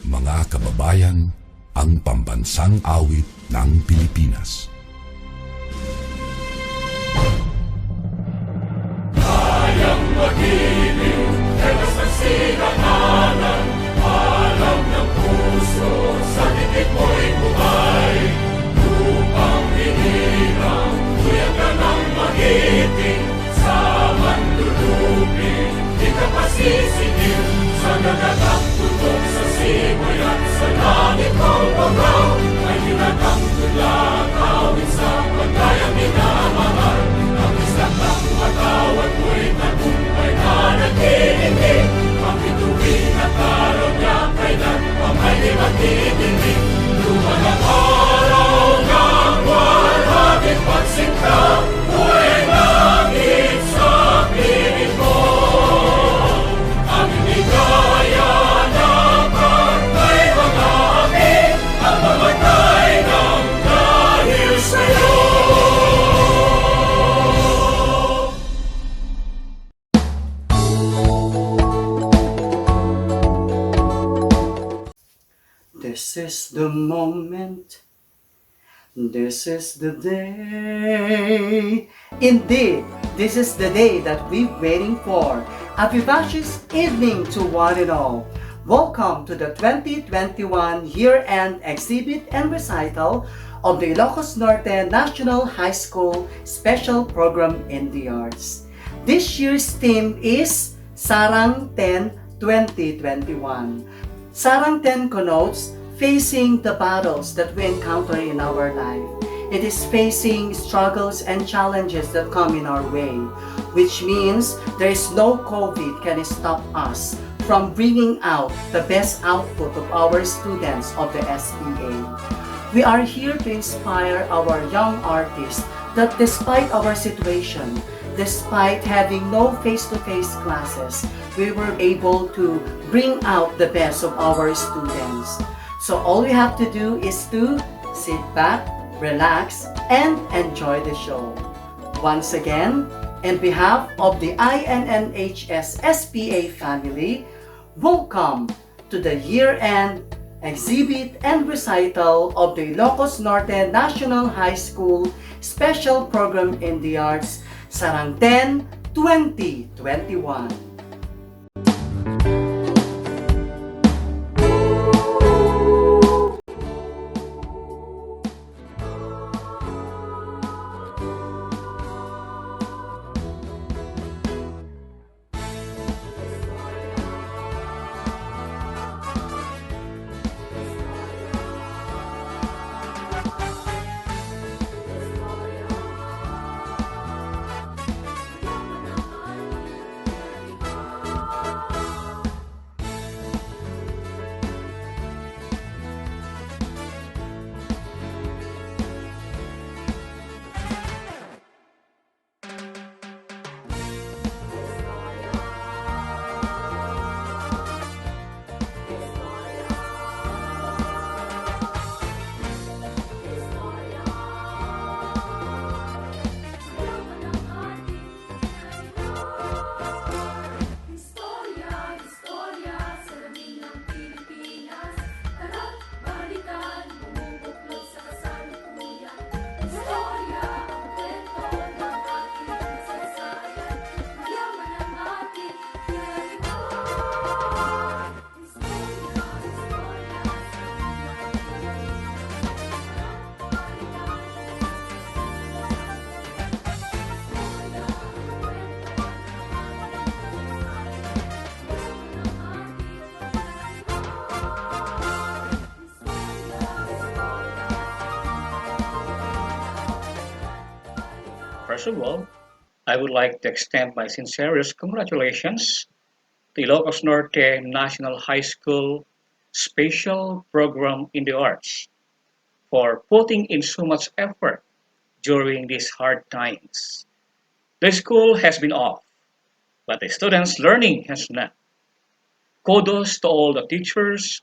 Mga kababayan, ang pambansang awit ng Pilipinas. Kayang mag-ibig, helas ng sinakanan, alam ng puso, sa titik mo'y buhay. Lupang hinirang, tuyang ka ng magiting, sa manlulupin, di ka pasisingil, sa nagatang tutok sa simoy at sa langit mong pagaw, ay hinatang tulang awit sa pagkayang minamahal. Ang isang ng matawad mo'y tagumpay na naghihingi, ang bituin at araw niya kailan ang may di magdidinig. Luman ang araw ng walhagit pagsinta, buhay langit sa piling mo. Ang inigaya na pagkay mga api, ang mamatay ng dahil sa'yo. This is the moment, this is the day. Indeed, this is the day that we've waiting for. A vivacious evening to one and all. Welcome to the 2021 year-end exhibit and recital of the Ilocos Norte National High School Special Program in the Arts. This year's theme is Sarangten 2021. Sarangten connotes facing the battles that we encounter in our life. It is facing struggles and challenges that come in our way, which means there is no COVID can stop us from bringing out the best output of our students of the SEA. We are here to inspire our young artists that despite our situation, despite having no face-to-face classes, we were able to bring out the best of our students. So all we have to do is to sit back, relax, and enjoy the show. Once again, on behalf of the INNHS SPA family, welcome to the year-end exhibit and recital of the Ilocos Norte National High School Special Program in the Arts, Sarangten 2021. First of all, I would like to extend my sincerest congratulations to Ilocos Norte National High School Special Program in the Arts for putting in so much effort during these hard times. The school has been off, but the students' learning has not. Kudos to all the teachers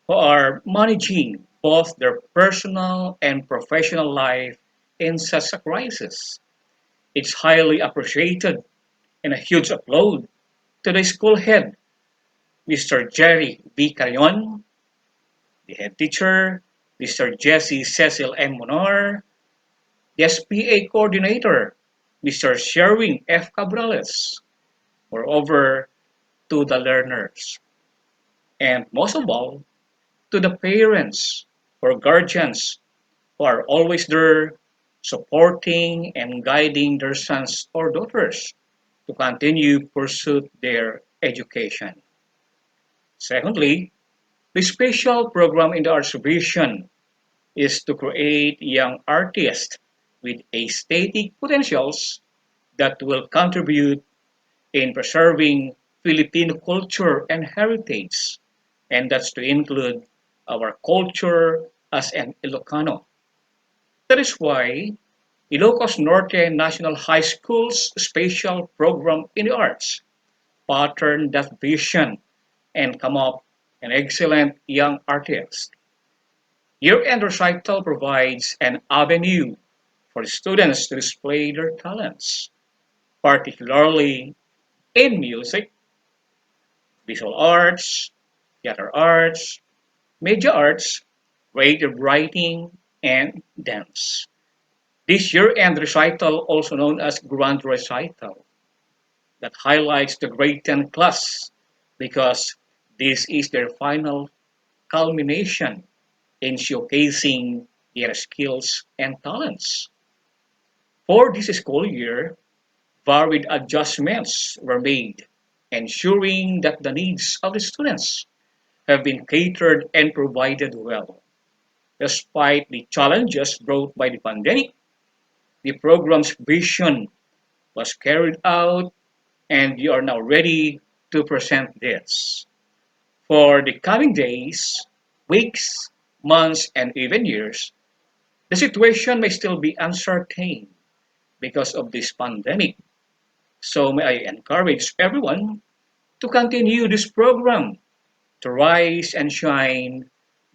who are managing both their personal and professional life in such a crisis. It's highly appreciated and a huge upload to the school head, Mr. Jerry B. Carion, the head teacher, Mr. Jesse Cecil M. Monar, the SPA coordinator, Mr. Sherwin F. Cabrales, moreover, to the learners, and most of all, to the parents or guardians who are always there supporting and guiding their sons or daughters to continue pursue their education. Secondly, the special program in the Arts Division is to create young artists with aesthetic potentials that will contribute in preserving Filipino culture and heritage, and that's to include our culture as an Ilocano. That is why Ilocos Norte National High School's special program in the arts patterned that vision and come up an excellent young artist. Year-end recital provides an avenue for students to display their talents, particularly in music, visual arts, theater arts, media arts, creative writing, and dance. This year-end recital, also known as Grand Recital, that highlights the grade 10 class because this is their final culmination in showcasing their skills and talents. For this school year, varied adjustments were made, ensuring that the needs of the students have been catered and provided well. Despite the challenges brought by the pandemic, the program's vision was carried out and we are now ready to present this. For the coming days, weeks, months, and even years, the situation may still be uncertain because of this pandemic. So may I encourage everyone to continue this program to rise and shine,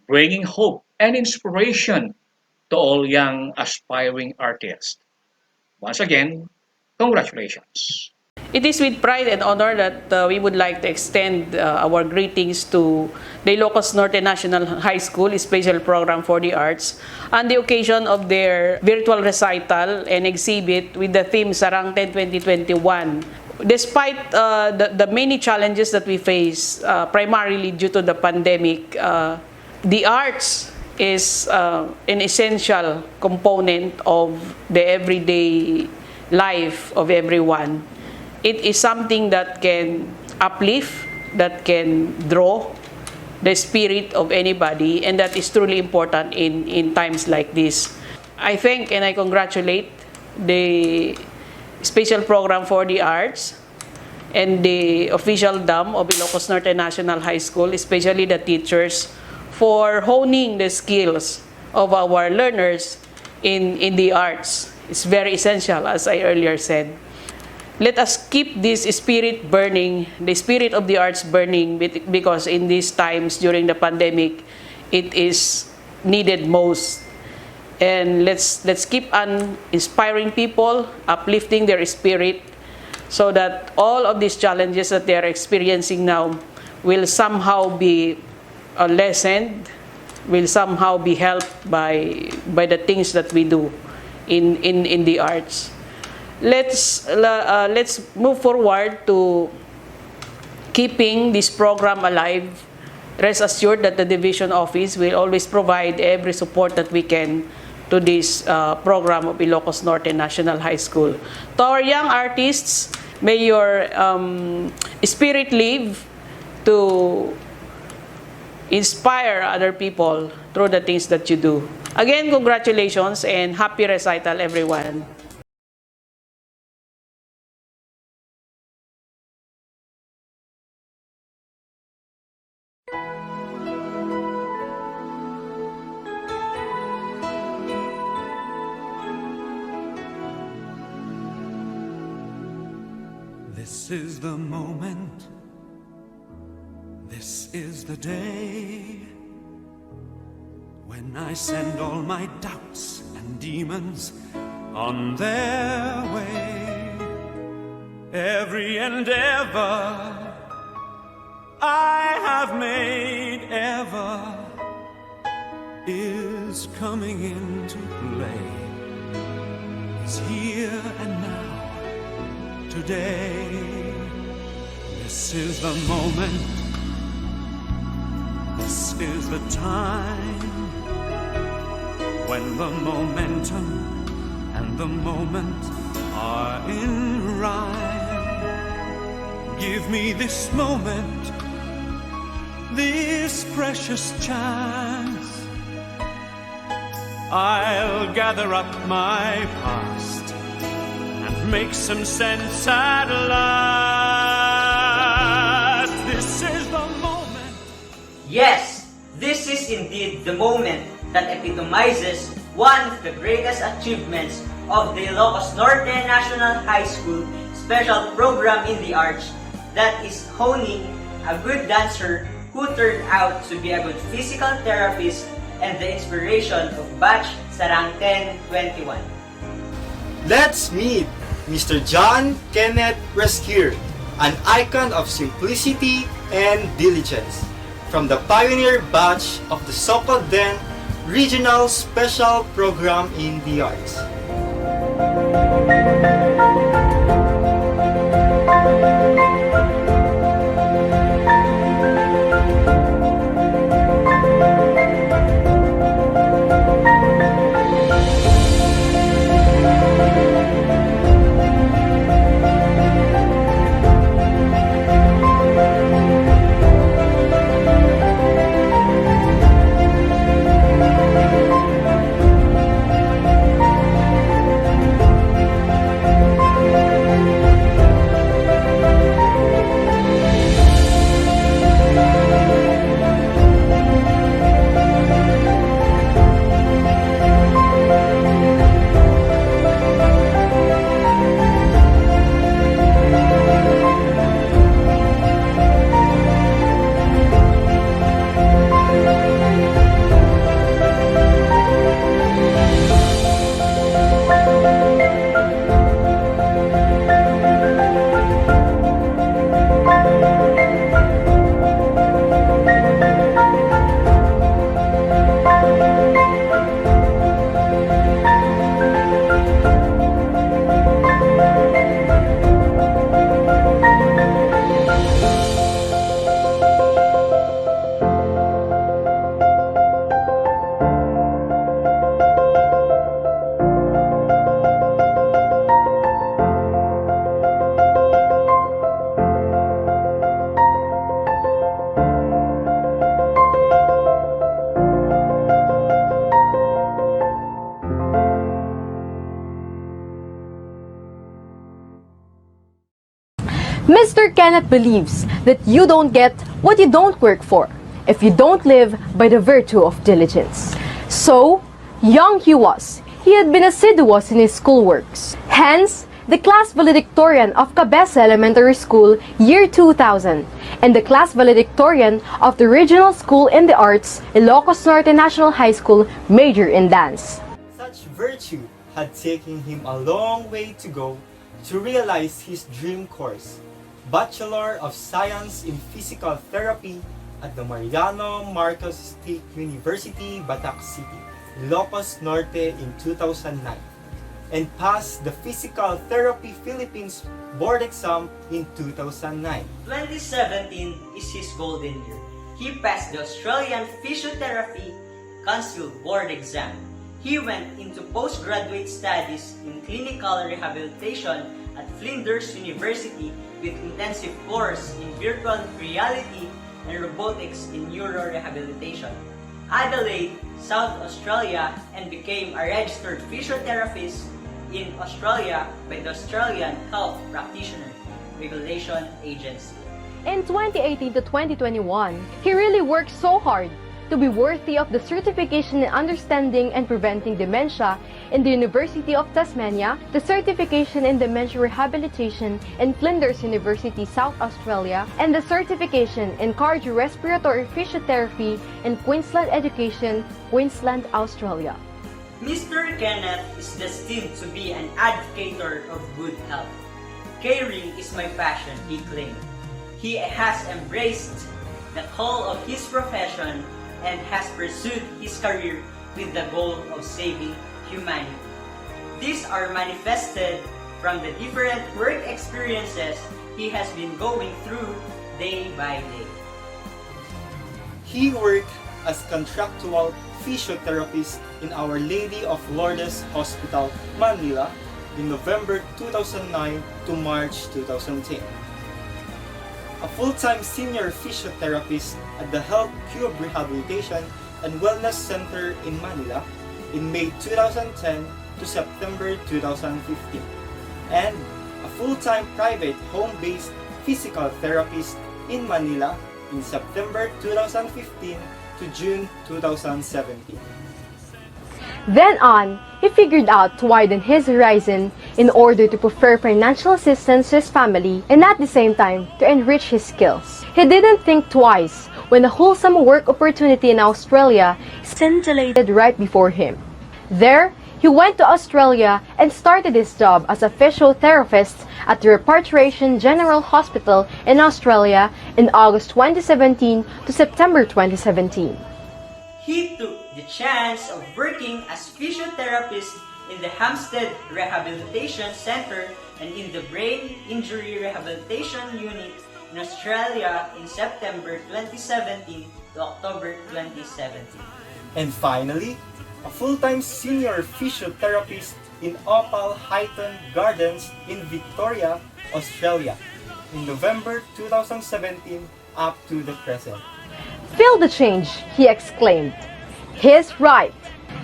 bringing hope and inspiration to all young aspiring artists. Once again, congratulations. It is with pride and honor that we would like to extend our greetings to the Ilocos Norte National High School Special Program for the Arts on the occasion of their virtual recital and exhibit with the theme Sarangten 2021. Despite the many challenges that we face, primarily due to the pandemic, the arts is an essential component of the everyday life of everyone. It is something that can uplift, that can draw the spirit of anybody, and that is truly important in times like this. I thank and I congratulate the Special Program for the Arts and the official DAM of Ilocos Norte National High School, especially the teachers, for honing the skills of our learners in the arts. It's very essential, as I earlier said. Let us keep this spirit burning, the spirit of the arts burning, because in these times during the pandemic, it is needed most. And let's keep on inspiring people, uplifting their spirit, so that all of these challenges that they are experiencing now will somehow be lessened, will somehow be helped by the things that we do in the arts. Let's move forward to keeping this program alive. Rest assured that the division office will always provide every support that we can to this program of Ilocos Norte National High School. To our young artists, may your spirit live to inspire other people through the things that you do. Again, congratulations and happy recital, everyone. is the moment, this is the day, when I send all my doubts and demons on their way. Every endeavor I have made ever is coming into play. It's here and now, today. This is the moment, this is the time, when the momentum and the moment are in rhyme. Give me this moment, this precious chance. I'll gather up my past and make some sense at last. This is the moment. Yes, this is indeed the moment that epitomizes one of the greatest achievements of the Ilocos Norte National High School special program in the arts, that is honing a good dancer who turned out to be a good physical therapist and the inspiration of batch Sarangten 21. Let's meet Mr. John Kenneth Rescue, an icon of simplicity and diligence, from the pioneer batch of the so-called then Regional Special Program in the Arts. Mr. Kenneth believes that you don't get what you don't work for if you don't live by the virtue of diligence. So, young he was, he had been assiduous in his schoolworks. Hence, the class valedictorian of Cabeza Elementary School year 2000 and the class valedictorian of the Regional School in the Arts, Ilocos Norte National High School, major in dance. Such virtue had taken him a long way to go to realize his dream course, Bachelor of Science in Physical Therapy at the Mariano Marcos State University, Batac City, Ilocos Norte in 2009, and passed the Physical Therapy Philippines board exam in 2009. 2017 is his golden year. He passed the Australian Physiotherapy Council board exam. He went into postgraduate studies in clinical rehabilitation at Flinders University with intensive course in virtual reality and robotics in neurorehabilitation. Adelaide, South Australia, and became a registered physiotherapist in Australia by the Australian Health Practitioner Regulation Agency. In 2018 to 2021, he really worked so hard to be worthy of the certification in understanding and preventing dementia in the University of Tasmania, the certification in dementia rehabilitation in Flinders University, South Australia, and the certification in cardiorespiratory physiotherapy in Queensland Education, Queensland, Australia. Mr. Kenneth is destined to be an advocator of good health. Caring is my passion, he claimed. He has embraced the call of his profession and has pursued his career with the goal of saving humanity. These are manifested from the different work experiences he has been going through day by day. He worked as contractual physiotherapist in Our Lady of Lourdes Hospital, Manila, in November 2009 to March 2010. A full-time senior physiotherapist at the Health Cube Rehabilitation and Wellness Center in Manila in May 2010 to September 2015, and a full-time private home-based physical therapist in Manila in September 2015 to June 2017. Then on, he figured out to widen his horizon in order to prefer financial assistance to his family and at the same time to enrich his skills. He didn't think twice when a wholesome work opportunity in Australia scintillated right before him. There, he went to Australia and started his job as a physiotherapist at the Repatriation General Hospital in Australia in August 2017 to September 2017. He took the chance of working as physiotherapist in the Hampstead Rehabilitation Center and in the Brain Injury Rehabilitation Unit in Australia in September 2017 to October 2017. And finally, a full-time senior physiotherapist in Opal Highton Gardens in Victoria, Australia, in November 2017 up to the present. Feel the change, he exclaimed. He's right.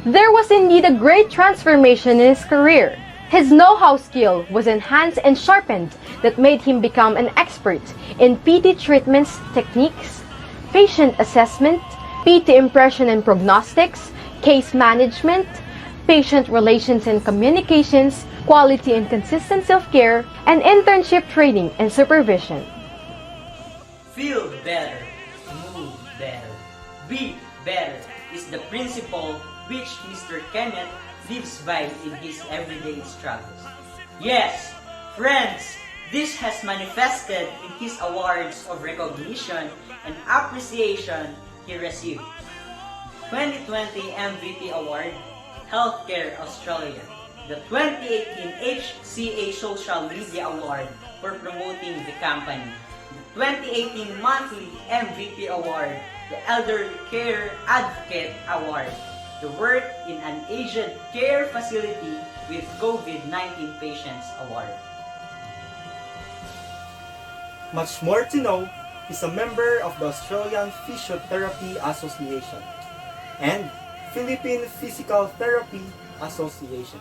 There was indeed a great transformation in his career. His know-how skill was enhanced and sharpened that made him become an expert in PT treatments, techniques, patient assessment, PT impression and prognostics, case management, patient relations and communications, quality and consistency of care, and internship training and supervision. Feel better, move better, be better is the principle which Mr. Kenneth lives by in his everyday struggles. Yes, friends, this has manifested in his awards of recognition and appreciation he received. 2020 MVP Award, Healthcare Australia. The 2018 HCA Social Media Award for promoting the company. The 2018 Monthly MVP Award, the Elderly Care Advocate Award, the Work in an Aged Care Facility with COVID-19 Patients Award. Much more to know, he's a member of the Australian Physiotherapy Association and Philippine Physical Therapy Association.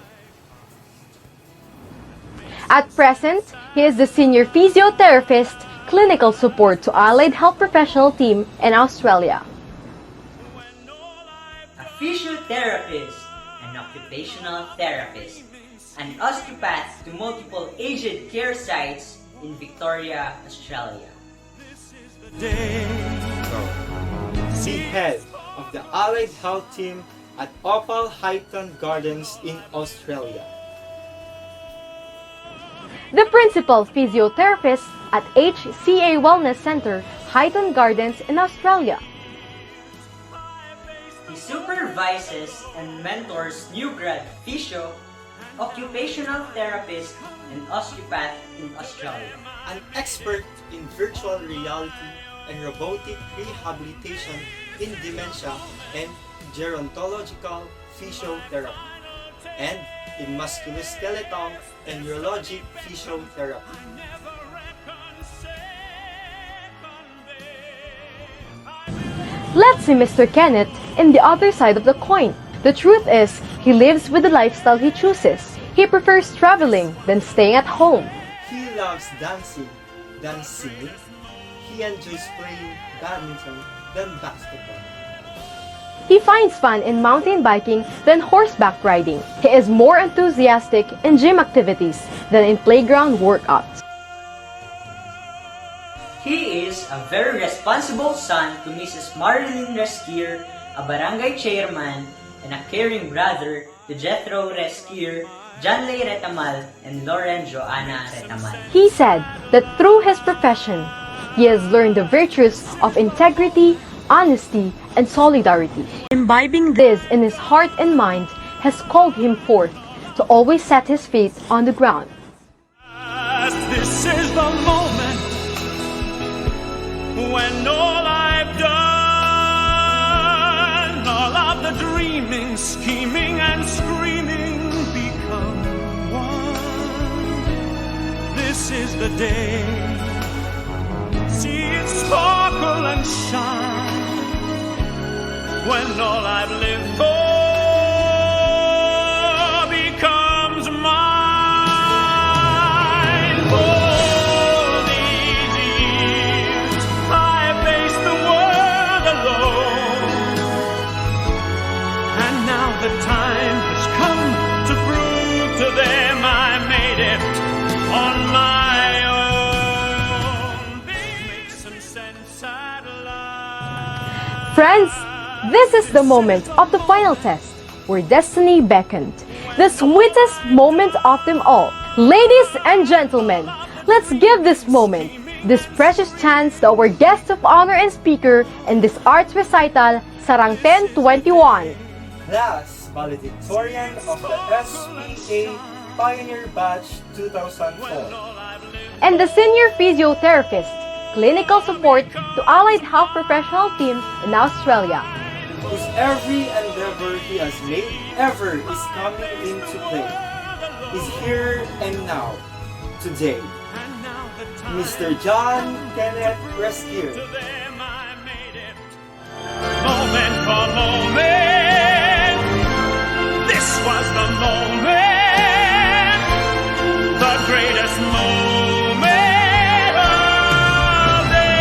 At present, he is the senior physiotherapist, clinical support to allied health professional team in Australia. A physiotherapist, an occupational therapist, an osteopath to multiple aged care sites in Victoria, Australia. The head of the Allied Health Team at Opal Highton Gardens in Australia. The principal physiotherapist at HCA Wellness Center, Highton Gardens in Australia. He supervises and mentors new grad physio, occupational therapist, and osteopath in Australia. An expert in virtual reality and robotic rehabilitation in dementia and gerontological physiotherapy, and in musculoskeletal and neurologic physiotherapy. Let's see Mr. Kenneth in the other side of the coin. The truth is, he lives with the lifestyle he chooses. He prefers traveling than staying at home. He loves dancing than singing. He enjoys playing badminton than basketball. He finds fun in mountain biking than horseback riding. He is more enthusiastic in gym activities than in playground workouts. He is a very responsible son to Mrs. Marilyn Resquier, a barangay chairman, and a caring brother to Jethro Resquier, John Lay Retamal, and Lauren Joanna Retamal. He said that through his profession, he has learned the virtues of integrity, honesty, and solidarity. Imbibing this in his heart and mind has called him forth to always set his feet on the ground. This is the moment when all I've done, all of the dreaming, scheming, and screaming become one. This is the day. See it sparkle and shine when all I've lived for becomes mine. For these years I faced the world alone, and now the time has come to prove to them I made it on my own. Make some sense out loud. Friends, this is the moment of the final test, where destiny beckoned. The sweetest moment of them all. Ladies and gentlemen, let's give this moment, this precious chance to our guest of honor and speaker in this arts recital, Sarangten 21. Last valedictorian of the SPA Pioneer Batch 2004. And the senior physiotherapist, clinical support to allied health professional teams in Australia. Whose every endeavor he has made ever is coming into play, is here and now, today. Mr. John Kenneth Resquier. Moment for moment, this was the moment, the greatest moment of them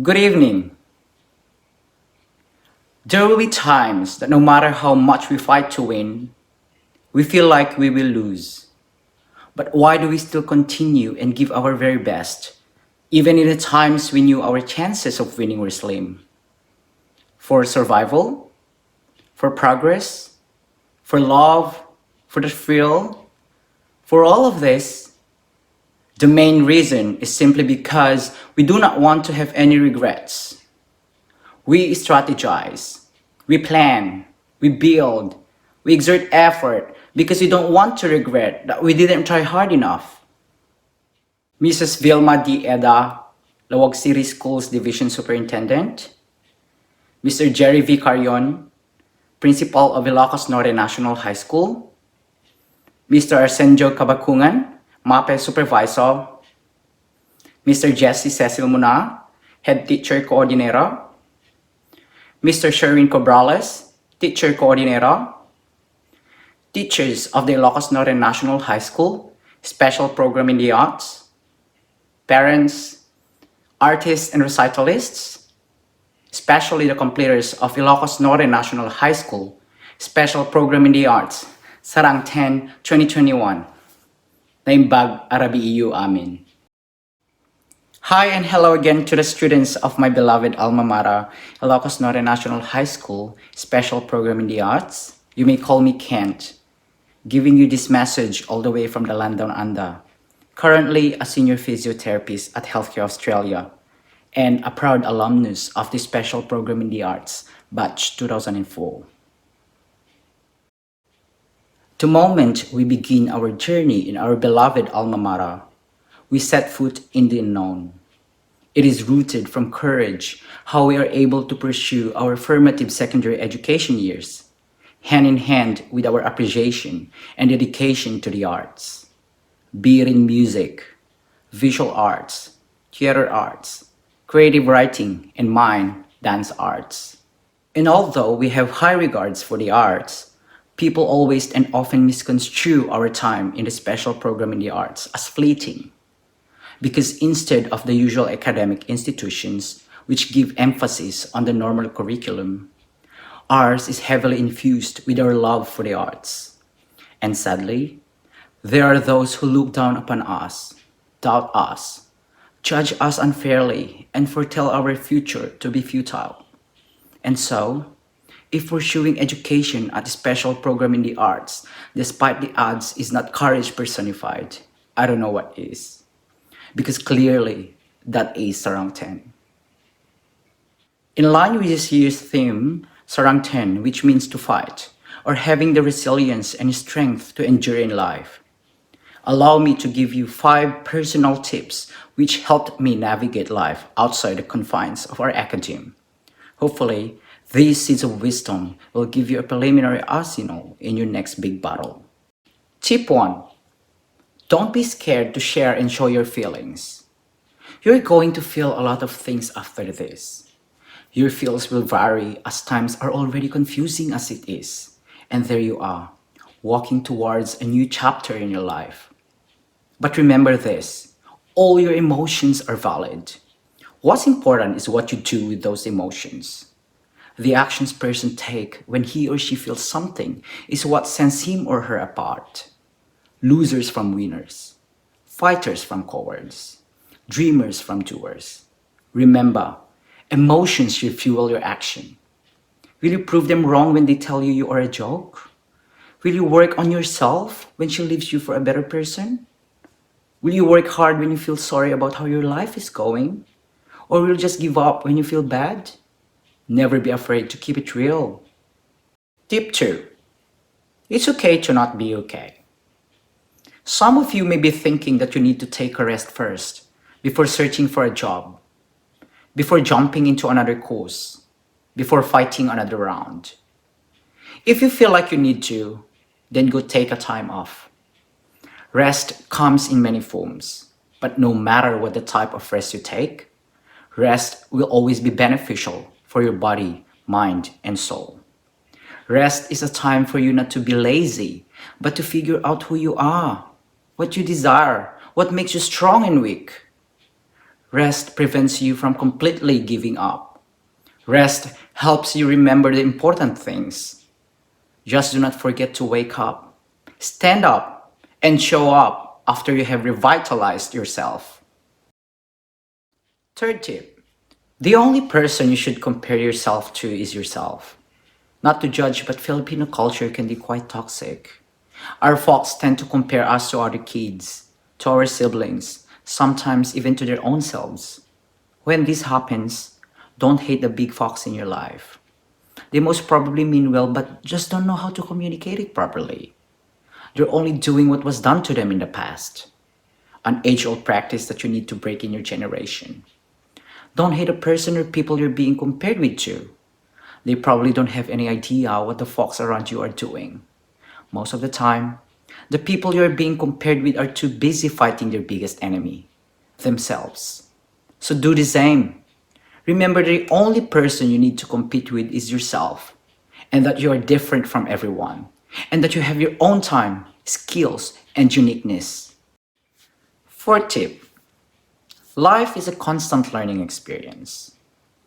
Good evening. There will be times that no matter how much we fight to win, we feel like we will lose. But why do we still continue and give our very best, even in the times we knew our chances of winning were slim? For survival? For progress? For love? For the thrill? For all of this, the main reason is simply because we do not want to have any regrets. We strategize, we plan, we build, we exert effort because we don't want to regret that we didn't try hard enough. Mrs. Vilma D. Eda, Lawag City Schools Division Superintendent. Mr. Jerry V. Carion, Principal of Ilocos Norte National High School. Mr. Arsenio Kabakungan, MAPE Supervisor. Mr. Jesse Cecil Muna, Head Teacher Coordinator. Mr. Sherwin Cobrales, Teacher Coordinator. Teachers of the Ilocos Norte National High School, Special Program in the Arts. Parents, artists and recitalists, especially the completers of Ilocos Norte National High School, Special Program in the Arts, Sarangten 2021. Naimbag Arabi iyo amin. Hi and hello again to the students of my beloved alma mater, Ilocos Norte National High School, Special Program in the Arts. You may call me Kent, giving you this message all the way from the land down under. Currently a senior physiotherapist at Healthcare Australia and a proud alumnus of the Special Program in the Arts, Batch 2004. The moment we begin our journey in our beloved alma mater, we set foot in the unknown. It is rooted from courage how we are able to pursue our formative secondary education years, hand in hand with our appreciation and dedication to the arts. be it in music, visual arts, theater arts, creative writing, and mine, dance arts. And although we have high regards for the arts, people always and often misconstrue our time in the special program in the arts as fleeting. Because instead of the usual academic institutions, which give emphasis on the normal curriculum, ours is heavily infused with our love for the arts. And sadly, there are those who look down upon us, doubt us, judge us unfairly, and foretell our future to be futile. And so, if pursuing education at a special program in the arts, despite the odds, is not courage personified, I don't know what is. Because clearly, that is Sarangten. In line with this year's theme, Sarangten, which means to fight, or having the resilience and strength to endure in life, allow me to give you 5 personal tips which helped me navigate life outside the confines of our academe. Hopefully, these seeds of wisdom will give you a preliminary arsenal in your next big battle. Tip 1. Don't be scared to share and show your feelings. You're going to feel a lot of things after this. Your feels will vary as times are already confusing as it is. And there you are, walking towards a new chapter in your life. But remember this, all your emotions are valid. What's important is what you do with those emotions. The actions person take when he or she feels something is what sets him or her apart. Losers from winners, fighters from cowards, dreamers from doers. Remember, emotions should fuel your action. Will you prove them wrong when they tell you you are a joke? Will you work on yourself when she leaves you for a better person? Will you work hard when you feel sorry about how your life is going? Or will you just give up when you feel bad? Never be afraid to keep it real. Tip 2. It's okay to not be okay. Some of you may be thinking that you need to take a rest first before searching for a job, before jumping into another course, before fighting another round. If you feel like you need to, then go take a time off. Rest comes in many forms, but no matter what the type of rest you take, rest will always be beneficial for your body, mind, and soul. Rest is a time for you not to be lazy, but to figure out who you are, what you desire, what makes you strong and weak. Rest prevents you from completely giving up. Rest helps you remember the important things. Just do not forget to wake up, stand up, and show up after you have revitalized yourself. Third tip. The only person you should compare yourself to is yourself. Not to judge, but Filipino culture can be quite toxic. Our folks tend to compare us to other kids, to our siblings, sometimes even to their own selves. When this happens, don't hate the big fox in your life. They most probably mean well, but just don't know how to communicate it properly. They're only doing what was done to them in the past. An age-old practice that you need to break in your generation. Don't hate a person or people you're being compared with to. They probably don't have any idea what the folks around you are doing. Most of the time, the people you're being compared with are too busy fighting their biggest enemy, themselves. So do the same. Remember, the only person you need to compete with is yourself, and that you are different from everyone, and that you have your own time, skills, and uniqueness. Fourth tip. Life is a constant learning experience.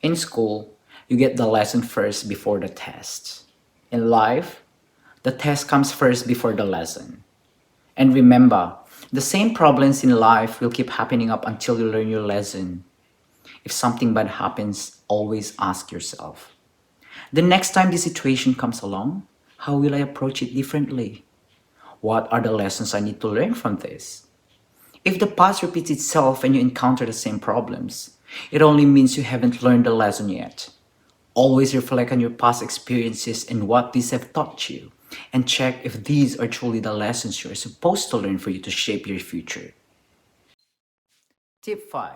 In school, you get the lesson first before the test. In life, the test comes first before the lesson. And remember, the same problems in life will keep happening up until you learn your lesson. If something bad happens, always ask yourself, the next time this situation comes along, how will I approach it differently? What are the lessons I need to learn from this? If the past repeats itself and you encounter the same problems, it only means you haven't learned the lesson yet. Always reflect on your past experiences and what these have taught you, and check if these are truly the lessons you're supposed to learn for you to shape your future. Tip 5.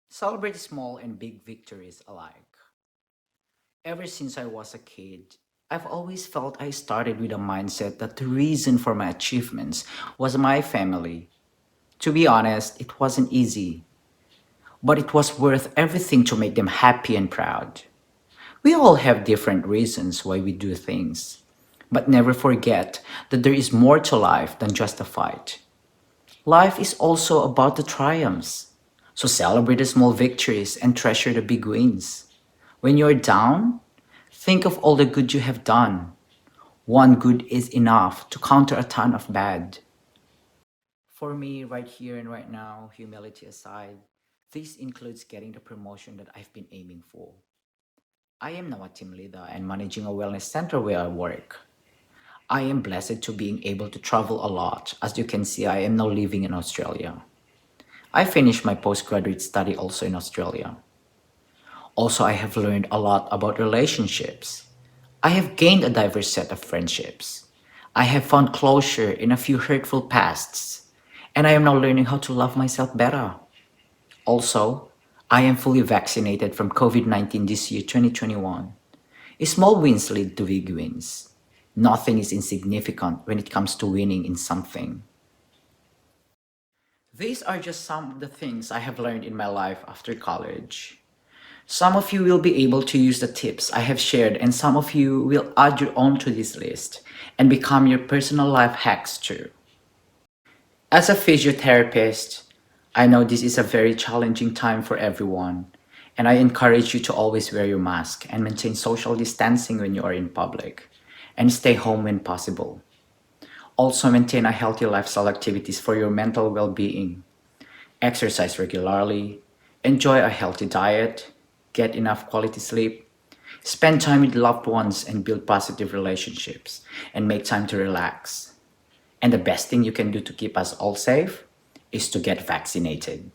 Celebrate small and big victories alike. Ever since I was a kid, I've always felt I started with a mindset that the reason for my achievements was my family. To be honest, it wasn't easy, but it was worth everything to make them happy and proud. We all have different reasons why we do things, but never forget that there is more to life than just a fight. Life is also about the triumphs. So celebrate the small victories and treasure the big wins. When you're down, think of all the good you have done. One good is enough to counter a ton of bad. For me, right here and right now, humility aside, this includes getting the promotion that I've been aiming for. I am now a team leader and managing a wellness center where I work. I am blessed to being able to travel a lot. As you can see, I am now living in Australia. I finished my postgraduate study also in Australia. Also, I have learned a lot about relationships. I have gained a diverse set of friendships. I have found closure in a few hurtful pasts. And I am now learning how to love myself better. Also, I am fully vaccinated from COVID-19 this year, 2021. Small wins lead to big wins. Nothing is insignificant when it comes to winning in something. These are just some of the things I have learned in my life after college. Some of you will be able to use the tips I have shared, and some of you will add your own to this list and become your personal life hacks too. As a physiotherapist, I know this is a very challenging time for everyone, and I encourage you to always wear your mask and maintain social distancing when you are in public, and stay home when possible. Also maintain a healthy lifestyle activities for your mental well-being. Exercise regularly, enjoy a healthy diet, get enough quality sleep, spend time with loved ones and build positive relationships, and make time to relax. And the best thing you can do to keep us all safe is to get vaccinated.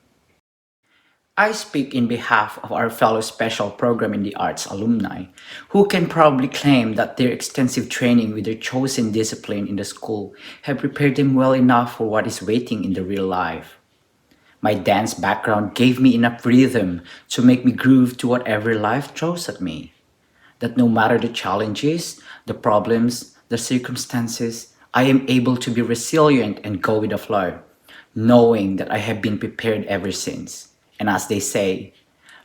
I speak in behalf of our fellow special program in the arts alumni who can probably claim that their extensive training with their chosen discipline in the school have prepared them well enough for what is waiting in the real life. My dance background gave me enough rhythm to make me groove to whatever life throws at me. That no matter the challenges, the problems, the circumstances, I am able to be resilient and go with the flow, knowing that I have been prepared ever since. And as they say,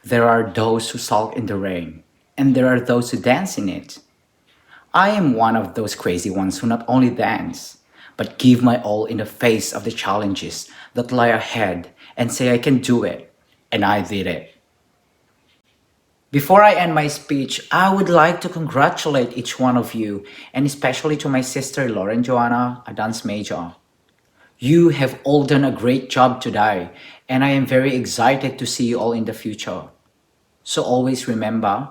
there are those who sulk in the rain, and there are those who dance in it. I am one of those crazy ones who not only dance, but give my all in the face of the challenges that lie ahead and say I can do it, and I did it. Before I end my speech, I would like to congratulate each one of you, and especially to my sister Lauren Joanna, a dance major. You have all done a great job today, and I am very excited to see you all in the future. So always remember,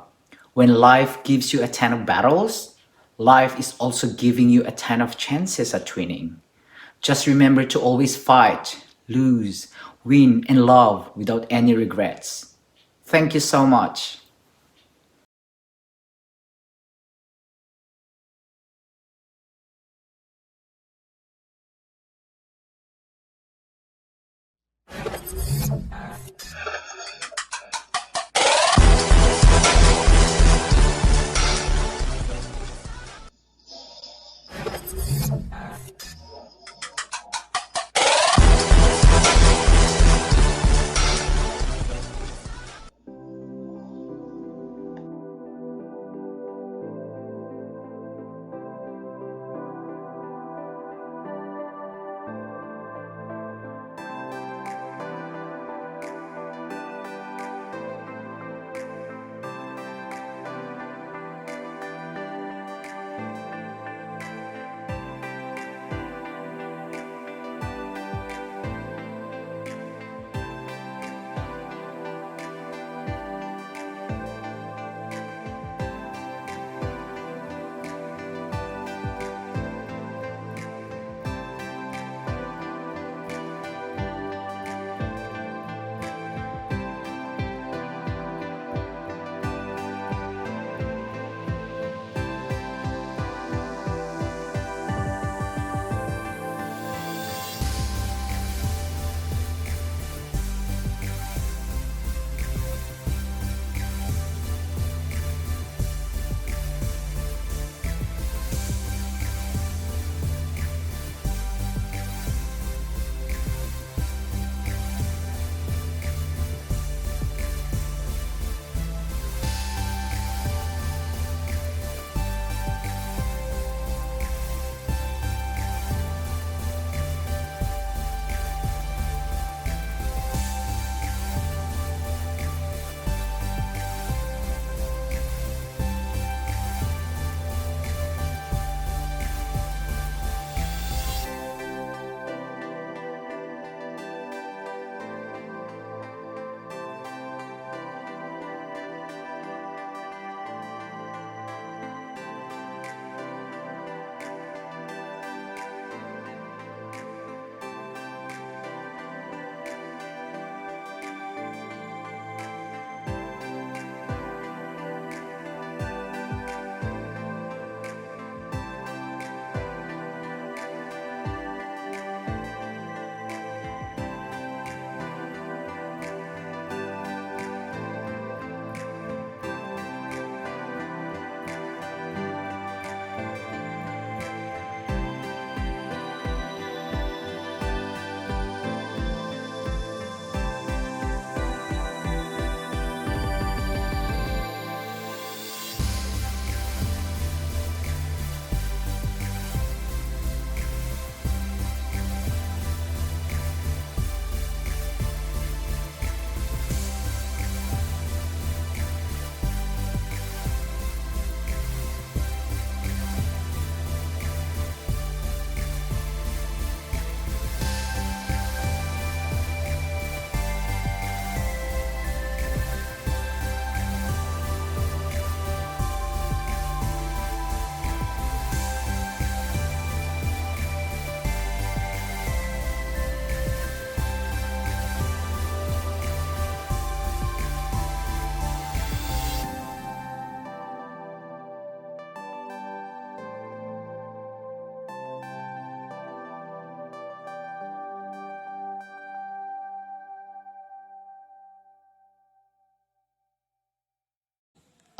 when life gives you a ton of battles, life is also giving you a ton of chances at winning. Just remember to always fight, lose, win, and love without any regrets. Thank you so much.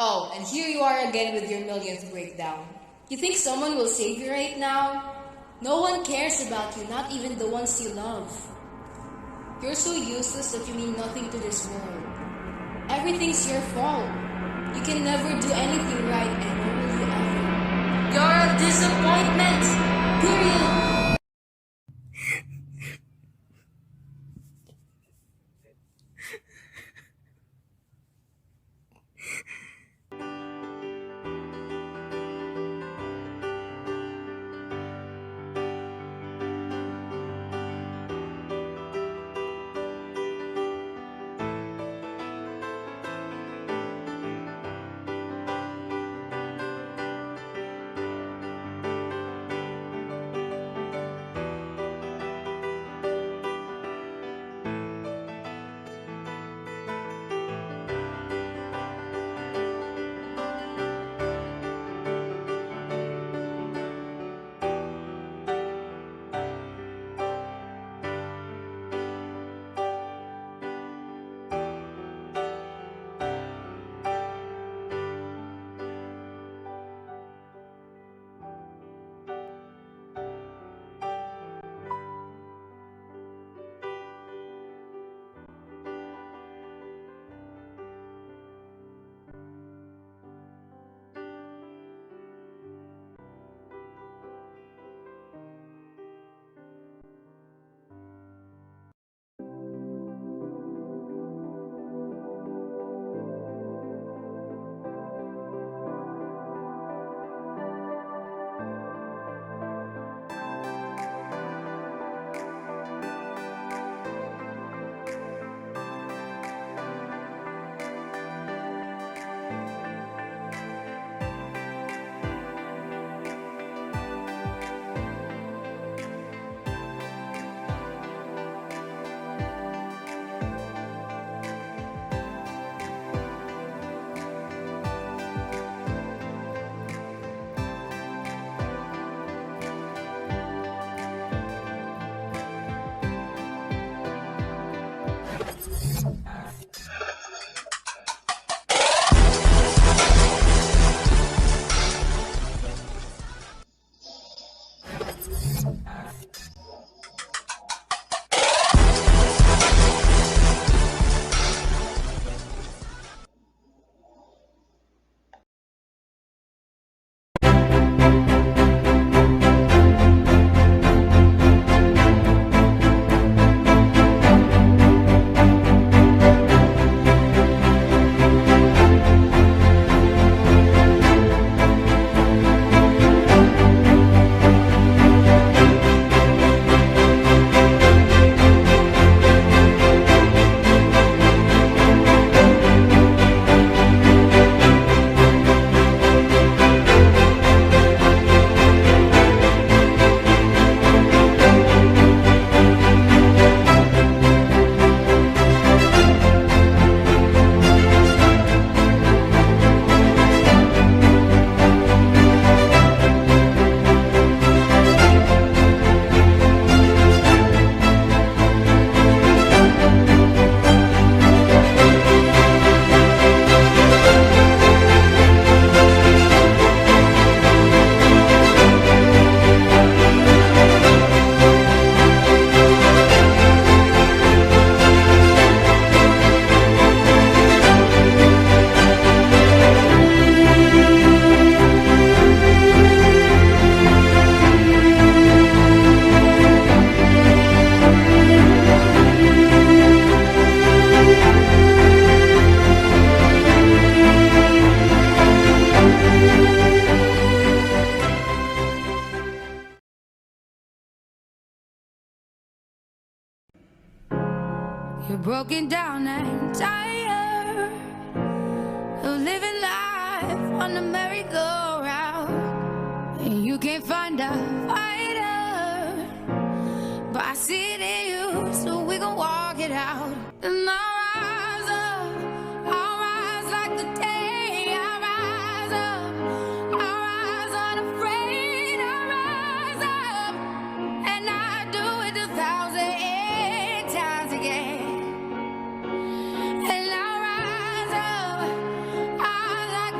Oh, and here you are again with your millionth breakdown. You think someone will save you right now? No one cares about you, not even the ones you love. You're so useless that you mean nothing to this world. Everything's your fault. You can never do anything right, and nor will you ever. You're a disappointment. Period. You're broken down and tired of living life on the merry-go-round, and you can't find a fighter, but I see it in you, so we gon' walk it out. And I'll rise up, I'll rise like the day. I'll rise up, I'll rise unafraid. I'll rise up, and I do it 1,000 times again. And I'll rise up, I'll like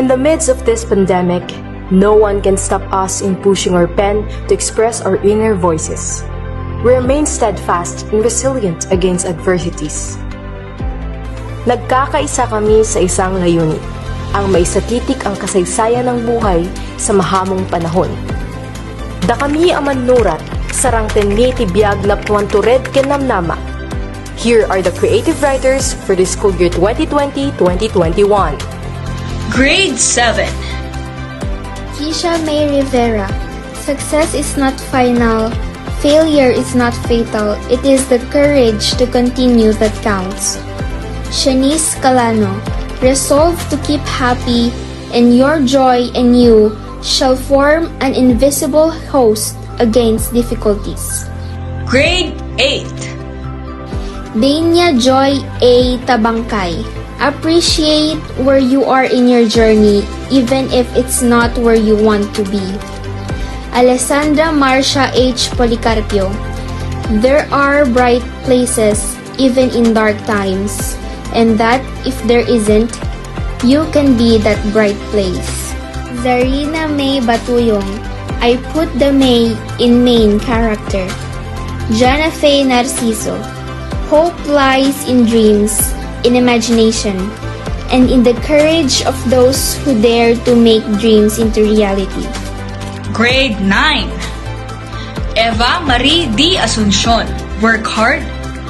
In the midst of this pandemic, no one can stop us in pushing our pen to express our inner voices. We remain steadfast and resilient against adversities. Nagkakaisa kami sa isang layunin, ang maisatitik ang kasaysayan ng buhay sa mahamong panahon. Da kami ang manurat, sarangten ni tibiyag na puwantured kenamnama. Here are the creative writers for the school year 2020-2021. Grade 7. Keisha May Rivera. Success is not final. Failure is not fatal. It is the courage to continue that counts. Shanice Calano. Resolve to keep happy, and your joy and you shall form an invisible host against difficulties. Grade 8. Dania Joy A. Tabangkay. Appreciate where you are in your journey, even if it's not where you want to be. Alessandra Marcia H. Policarpio. There are bright places even in dark times, and that if there isn't, you can be that bright place. Zarina May Batuyong. I put the May in main character. Jana Fe Narciso. Hope lies in dreams, in imagination, and in the courage of those who dare to make dreams into reality. Grade 9. Eva Marie D. Asuncion. Work hard,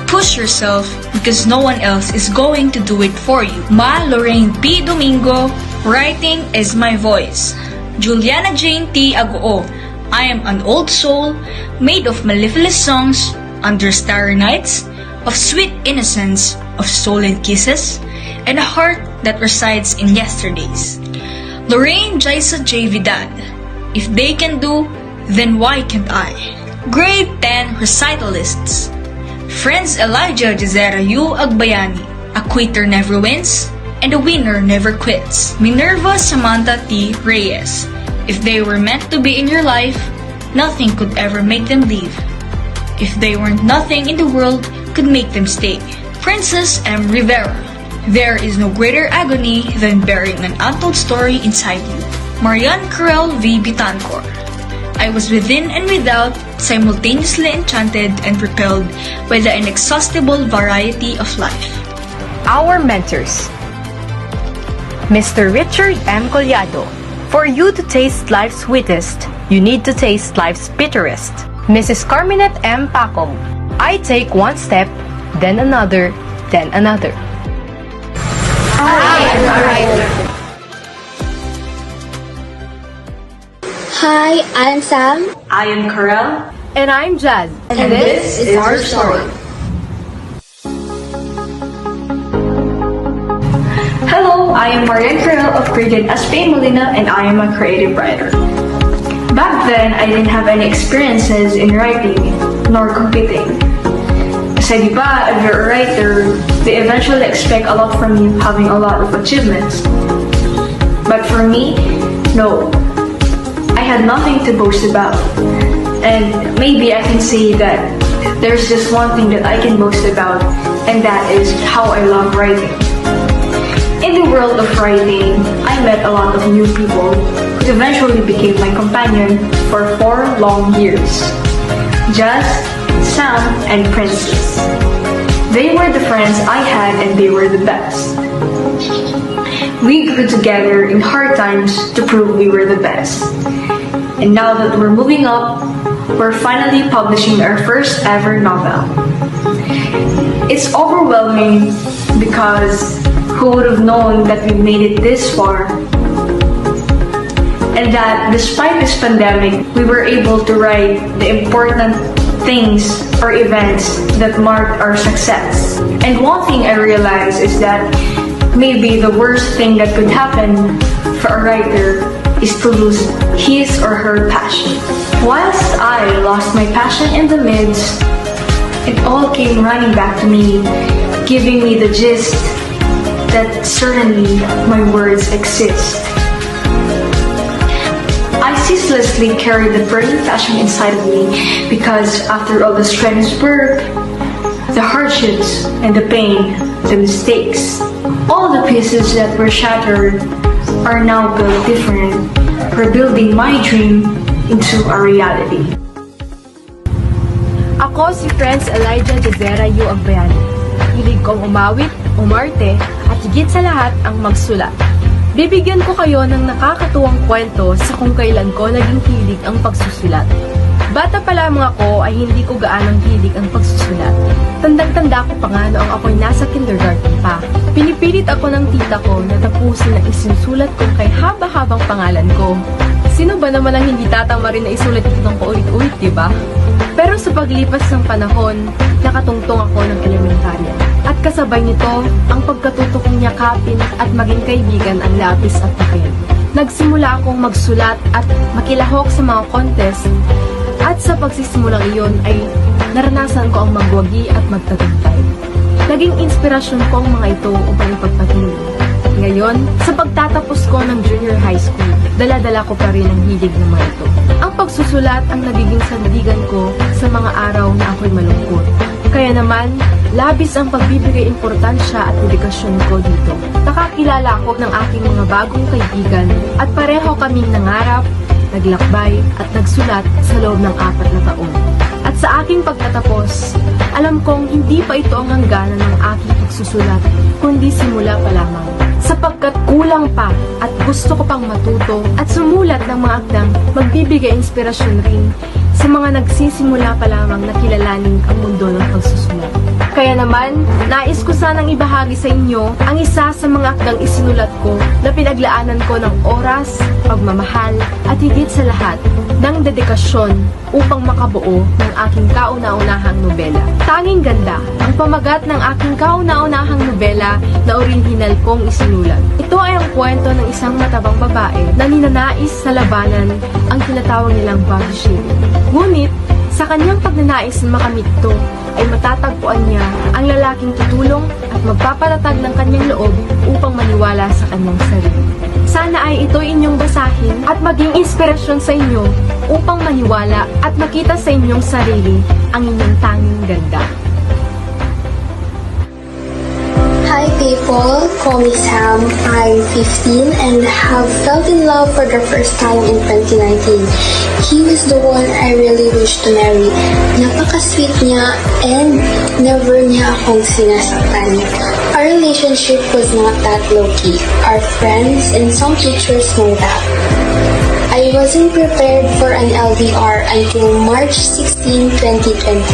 push yourself, because no one else is going to do it for you. Ma Lorraine P. Domingo. Writing is my voice. Juliana Jane T. Agoo. I am an old soul, made of mellifluous songs, under starry nights, of sweet innocence, of stolen kisses, and a heart that resides in yesterdays. Lorraine Jaisa J. Vidal. If they can do, then why can't I? Grade 10 Recitalists. Friends Elijah Jezera U. Agbayani. A quitter never wins, and a winner never quits. Minerva Samantha T. Reyes. If they were meant to be in your life, nothing could ever make them leave. If they weren't, nothing in the world could make them stay. Princess M. Rivera. There is no greater agony than bearing an untold story inside you. Marianne Carell V. Bitancor. I was within and without, simultaneously enchanted and repelled by the inexhaustible variety of life. Our mentors. Mr. Richard M. Collado. For you to taste life's sweetest, you need to taste life's bitterest. Mrs. Carminet M. Pacom. I take one step, then another, then another. I am a writer. Hi, I'm Sam. I am Karel. And I'm Jazz. And this is our story. Hello, I am Marianne Carell of Graded Aspe Molina, and I am a creative writer. Back then, I didn't have any experiences in writing nor competing. Kasi di ba, if you're a writer, they eventually expect a lot from you having a lot of achievements. But for me, no. I had nothing to boast about. And maybe I can say that there's just one thing that I can boast about, and that is how I love writing. In the world of writing, I met a lot of new people who eventually became my companion for 4 long years. Jazz, Sam, and Princess. They were the friends I had, and they were the best. We grew together in hard times to prove we were the best. And now that we're moving up, we're finally publishing our first ever novel. It's overwhelming because who would have known that we made it this far? And that despite this pandemic, we were able to write the important things or events that marked our success. And one thing I realized is that maybe the worst thing that could happen for a writer is to lose his or her passion. Whilst I lost my passion in the midst, it all came running back to me, giving me the gist that certainly my words exist. I ceaselessly carried the burning passion inside of me because after all the strenuous work, the hardships and the pain, the mistakes, all the pieces that were shattered are now built different, rebuilding my dream into a reality. Ako si Friends Elijah Jezera U. Agbayani. Hilig kong umawit, umarte, at higit sa lahat ang magsulat. Bibigyan ko kayo ng nakakatuwang kwento sa kung kailan ko naging hilig ang pagsusulat. Bata pa lamang ako ay hindi ko gaanong hilig ang pagsusulat. Tandang-tanda ko pa nga noong ako'y nasa kindergarten pa. Pinipilit ako ng tita ko na tapusin ang isinusulat kong kay haba-habang pangalan ko. Sino ba naman ang hindi tatama rin na isulat ito ng paulit-ulit, diba? Pero sa paglipas ng panahon, nakatungtong ako ng elementarya. At kasabay nito, ang pagkatuto kong yakapin at maging kaibigan ang lapis at papel. Nagsimula akong magsulat at makilahok sa mga contest. At sa pagsisimulang iyon ay naranasan ko ang magwagi at magtagumpay. Naging inspirasyon ko ang mga ito upang ipagpatuloy. Ngayon, sa pagtatapos ko ng junior high school, dala-dala ko pa rin ang hilig ng mga ito. Ang pagsusulat ang nagiging sandigan ko sa mga araw na ako'y malungkot. Kaya naman, labis ang pagbibigay importansya at dedikasyon ko dito. Nakakilala ako ng aking mga bagong kaibigan at pareho kaming nangarap, naglakbay at nagsulat sa loob ng 4 na taon. At sa aking pagtatapos, alam kong hindi pa ito ang hangganan ng aking pagsusulat, kundi simula pa lamang. Sapagkat kulang pa at gusto ko pang matuto at sumulat ng mga akdang magbibigay inspirasyon rin sa mga nagsisimula pa lamang na kilalanin ang mundo ng pagsusulat. Kaya naman, nais ko sanang ibahagi sa inyo ang isa sa mga akdang isinulat ko na pinaglaanan ko ng oras, pagmamahal at higit sa lahat ng dedikasyon upang makabuo ng aking kauna-unahang nobela. Tanging ganda ang pamagat ng aking kauna-unahang nobela na orihinal kong isinulat. Ito ay ang kwento ng isang matabang babae na ninanais sa labanan ang tinatawag nilang body shaming. Ngunit, sa kanyang pagnanais na makamit ito, ay matatagpuan niya ang lalaking tutulong at magpapalatag ng kanyang loob upang maniwala sa kanyang sarili. Sana ay ito inyong basahin at maging inspirasyon sa inyo upang maniwala at makita sa inyong sarili ang inyong tanging ganda. Hi people, call me Sam. I'm 15 and have felt in love for the first time in 2019. He was the one I really wish to marry. Napaka-sweet niya and never niya akong sinasaktan. Our relationship was not that low-key. Our friends and some teachers know that. I wasn't prepared for an LDR until March 16, 2020.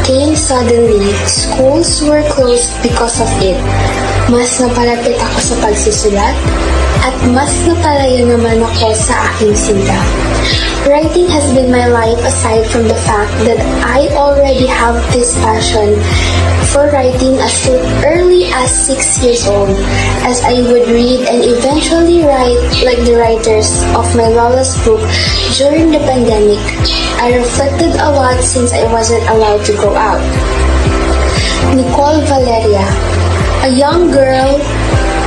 Came suddenly, schools were closed because of it. Mas napalapit ako sa pagsusulat at mas napalayo naman ako sa aking sinta. Writing has been my life aside from the fact that I already have this passion for writing as early as 6 years old, as I would read and eventually write like the writers of my Lola's book during the pandemic. I reflected a lot since I wasn't allowed to go out. Nicole Valeria, a young girl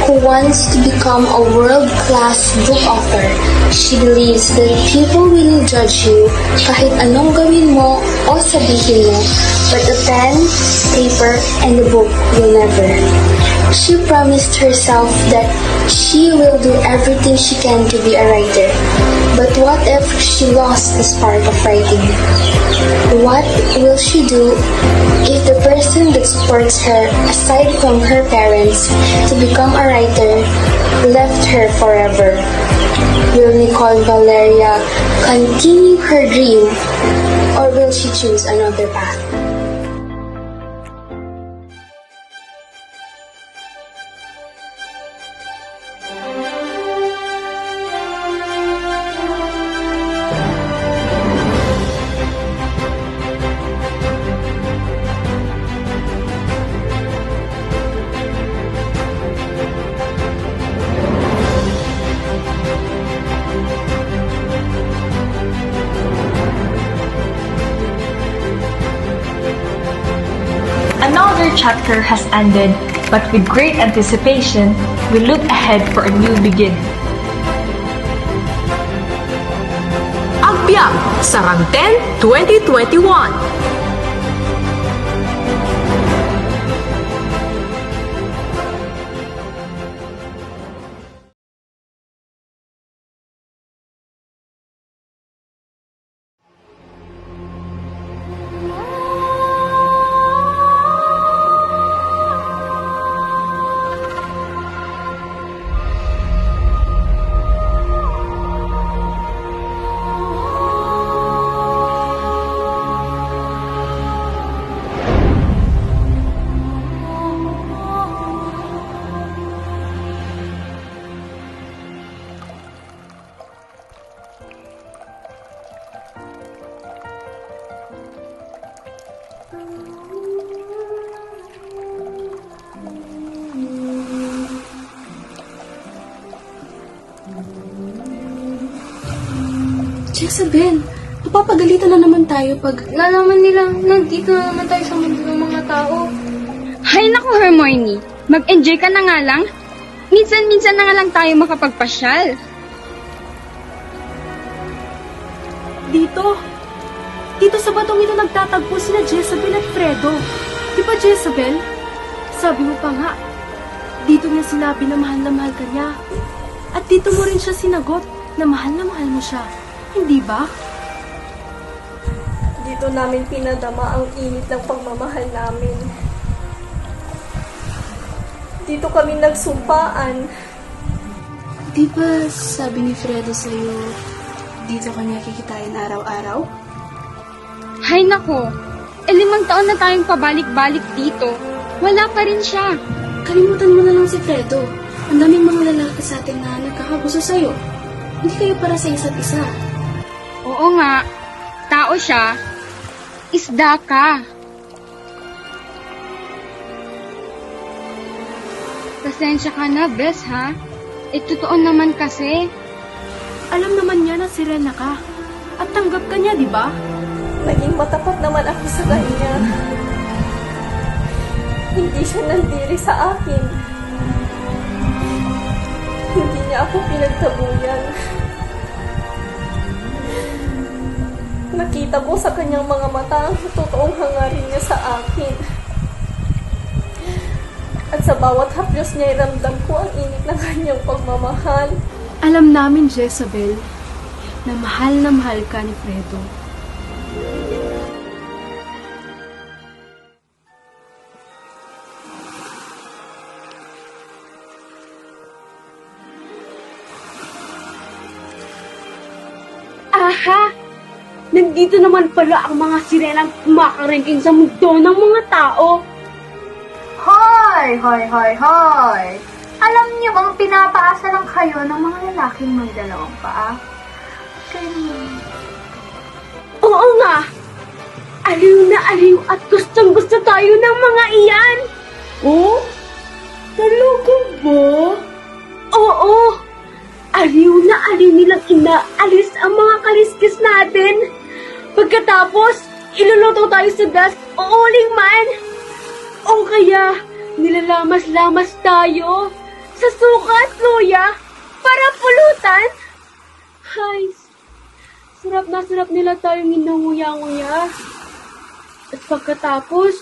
who wants to become a world-class book author. She believes that people will judge you kahit anong gawin mo o sabihin mo, but the pen, paper, and the book will never. She promised herself that she will do everything she can to be a writer. But what if she lost the spark of writing? What will she do if the person that supports her, aside from her parents, to become a writer, left her forever? Will Nicole Valeria continue her dream, or will she choose another path? Another chapter has ended, but with great anticipation, we look ahead for a new beginning. Agbyag Sarangten 2021. Jezabel, mapapagalitan na naman tayo pag nalaman nilang nandito na naman tayo sa mundo ng mga tao. Hay naku, Hermione. Mag-enjoy ka na nga lang. Minsan-minsan na nga lang tayo makapagpasyal. Dito sa batong ito nagtatagpo sina Jezebel at Fredo. Di ba, Jezebel? Sabi mo pa nga, dito niya sinabi na mahal ka niya. At dito mo rin siya sinagot na mahal mo siya. Hindi ba? Dito namin pinadama ang init ng pagmamahal namin. Dito kami nagsumpaan. Di ba sabi ni Fredo sa'yo, dito kanya kikitain araw-araw? Hay nako, 5 taon na tayong pabalik-balik dito. Wala pa rin siya. Kalimutan mo na lang si Fredo. Ang daming mga lalaki sa atin na nagkakagusto sa'yo. Hindi kayo para sa isa't isa. Oo nga, tao siya. Isda ka. Pasensya ka na, Bes, ha? Totoo naman kasi. Alam naman niya na sirena ka. At tanggap ka niya, di ba? Naging matapat naman ako sa kanya. Hindi siya nandiri sa akin. Hindi niya ako pinagtabuyan. Nakita ko sa kanyang mga mata ang totoong hangarin niya sa akin. At sa bawat haplos niya, ramdam ko ang init ng kanyang pagmamahal. Alam namin, Jezebel, na mahal ka ni Fredo. Aha! Nandito naman pala ang mga sirenang kumakarengking sa mundo ng mga tao. Hoy! Alam niyo bang pinapaasa lang kayo ng mga lalaking may 2 paa? Oo nga! Aliw na aliw at gustong-gusto tayo ng mga iyan! Oh? Talaga ba? Oo! Aliw na aliw nilang inaalis ang mga kaliskis natin. Pagkatapos, iluluto tayo sa gas o uling man. O kaya, nilalamas-lamas tayo sa suka at luya para pulutan. Hay, sarap nila tayong inunguya-nguya. At pagkatapos,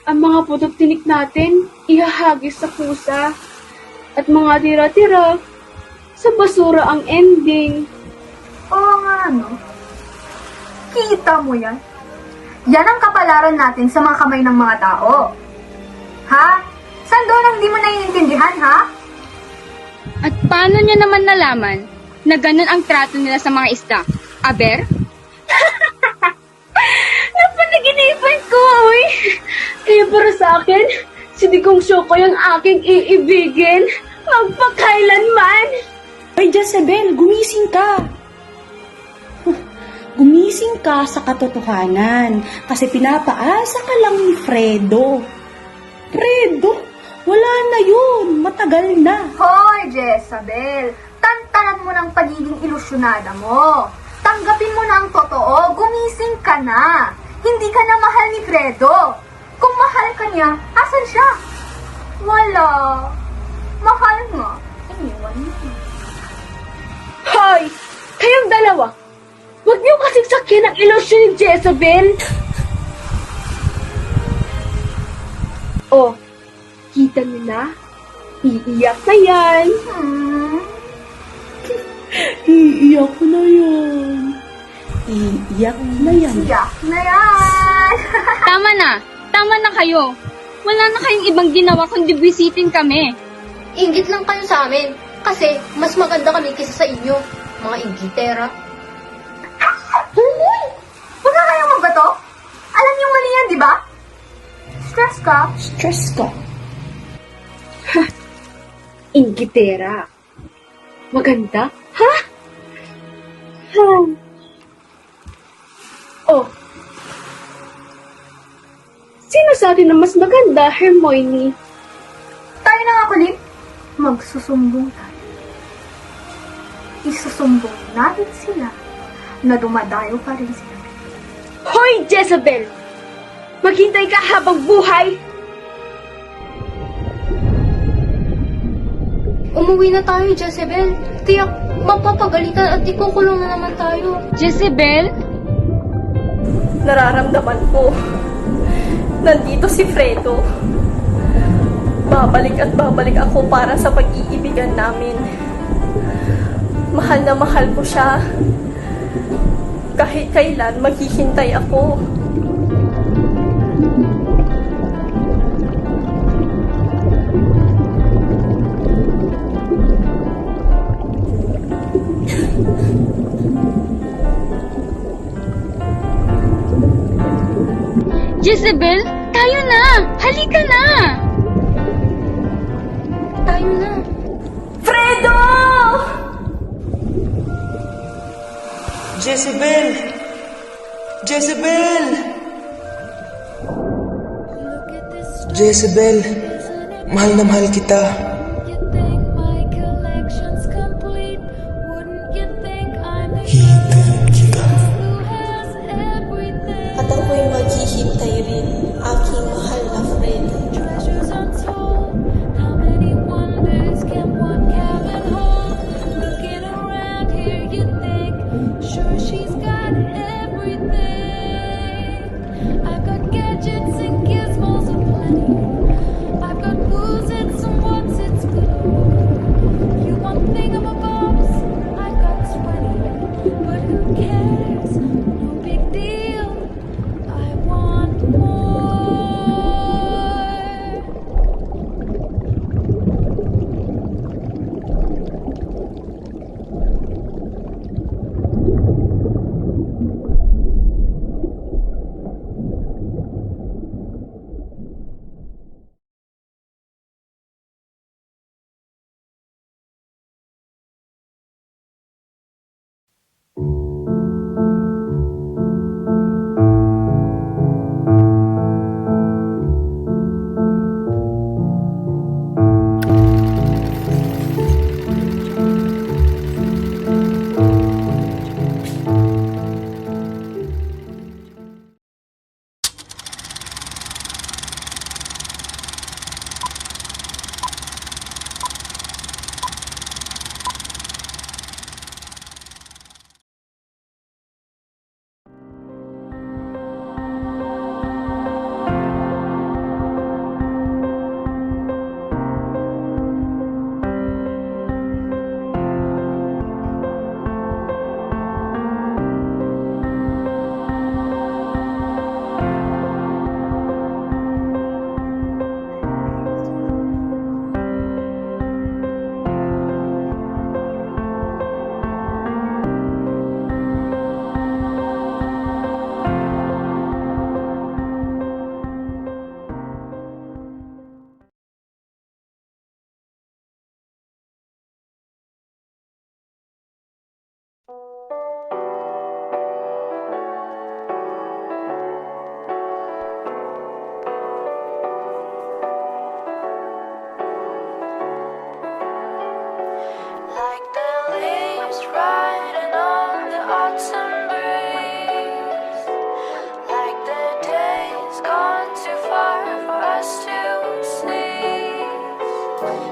ang mga putok tinik natin, ihahagis sa pusa. At mga tira-tira, sa basura ang ending. Oo nga, no? Kita mo yan? Yan ang kapalaran natin sa mga kamay ng mga tao. Ha? Saan doon ang di mo naiintindihan, ha? At paano niya naman nalaman na ganun ang trato nila sa mga isda? Aber? Napanaginipan ko, uy! Kaya para sa akin, si Digong Shokoy ang aking iibigin. Magpakailanman! Ay, Jezebel, gumising ka! Gumising ka sa katotohanan kasi pinapaasa ka lang ni Fredo. Fredo? Wala na yun. Matagal na. Hoy, Jezebel! Tantanan mo ng pagiging ilusyonada mo. Tanggapin mo na ang totoo. Gumising ka na. Hindi ka na mahal ni Fredo. Kung mahal ka niya, asan siya? Wala. Mahal nga. Iniwan mo. Hoy! Kayong dalawa! Huwag niyo kasing sakyan ang ilusyon ni Jezebel! Oh, kita niyo na? Iiyak na yan! Iiyak na yan. Iiyak na yan. Iiyak na yan! Tama na kayo. Wala na kayong ibang ginawa kundi bisitin kami. Inggit lang kayo sa amin. Kasi, mas maganda kami kaysa sa inyo, mga inggitera. Huwag ka kayong magbato. Alam niyo mali yan, di ba? Stress ka? Stress ka. Inggitera. Maganda? Ha? Oh. Sino sa atin na mas maganda, Hermione? Tayo na nga, kulit. Magsusumbong tayo. Isusumbong natin sila na dumadayo pa rin sila. Hoy, Jezebel! Maghintay ka habang buhay! Umuwi na tayo, Jezebel. Tiyak, mapapagalitan at ikukulong na naman tayo. Jezebel? Nararamdaman ko. Nandito si Fredo. Babalik at babalik ako para sa pag-iibigan namin. Mahal na mahal ko siya. Kahit kailan, maghihintay ako. Jezebel, tayo na! Halika na! Tayo na. Fredo! Jezebel! Jezebel! Jezebel, mahal na mahal kita. Hihintayin kita. At ako'y maghihintay rin, aking mahal na Fredo.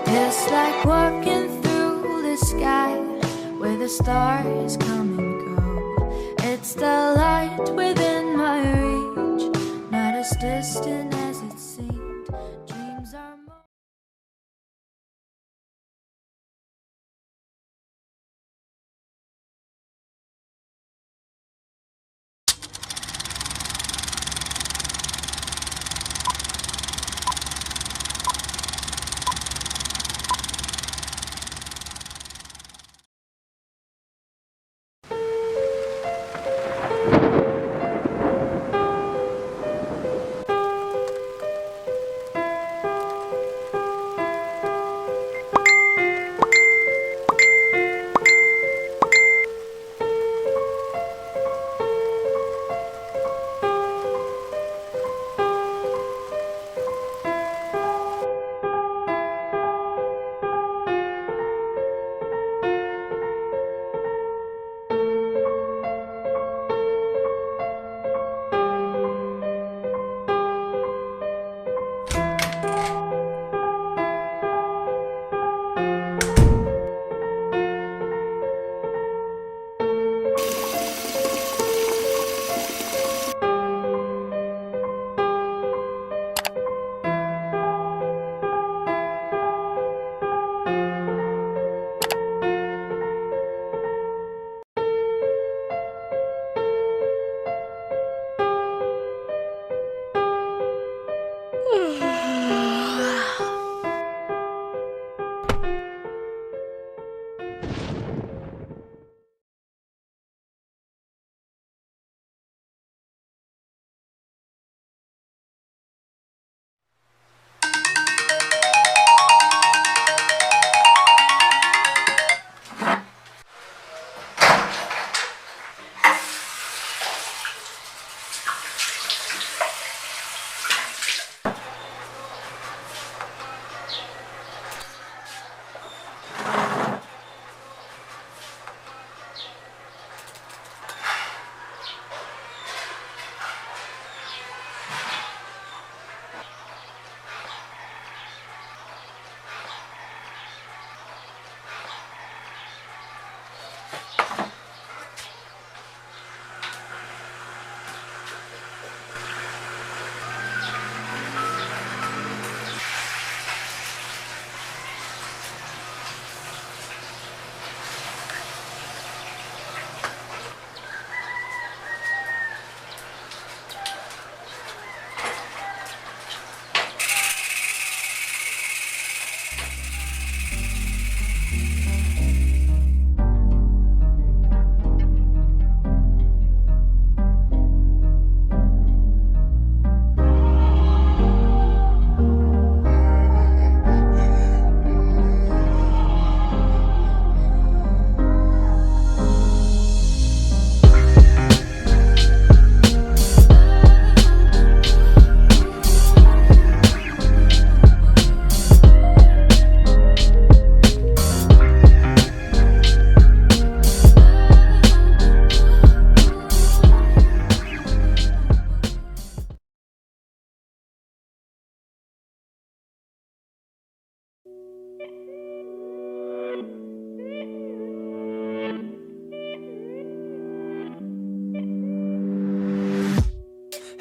It's like walking through the sky where the stars come and go. It's the light within my reach, not as distant as it seemed. Dreams are more.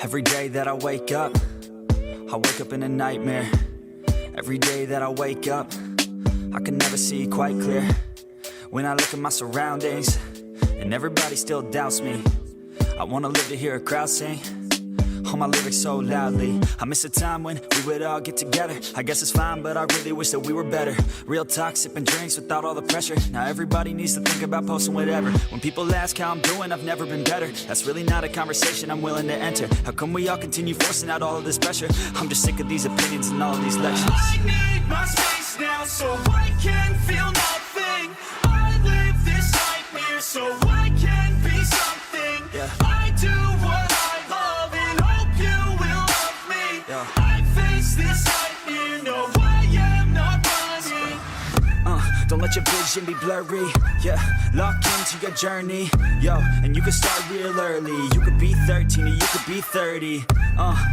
Every day that I wake up in a nightmare. Every day that I wake up, I can never see quite clear. When I look at my surroundings, and everybody still doubts me, I wanna live to hear a crowd sing all my lyrics so loudly. I miss a time when we would all get together. I guess it's fine, but I really wish that we were better. Real talk, sipping drinks without all the pressure. Now everybody needs to think about posting whatever. When people ask how I'm doing, I've never been better. That's really not a conversation I'm willing to enter. How come we all continue forcing out all of this pressure? I'm just sick of these opinions and all of these lectures. I need my space now so I can feel nothing. I live this nightmare so I can be something. I do what I love and hope you will love me. I face this nightmare, no I am not running. Don't let your vision be blurry. Yeah, lock into your journey. Yo, and you can start real early. You could be 13 or you could be 30.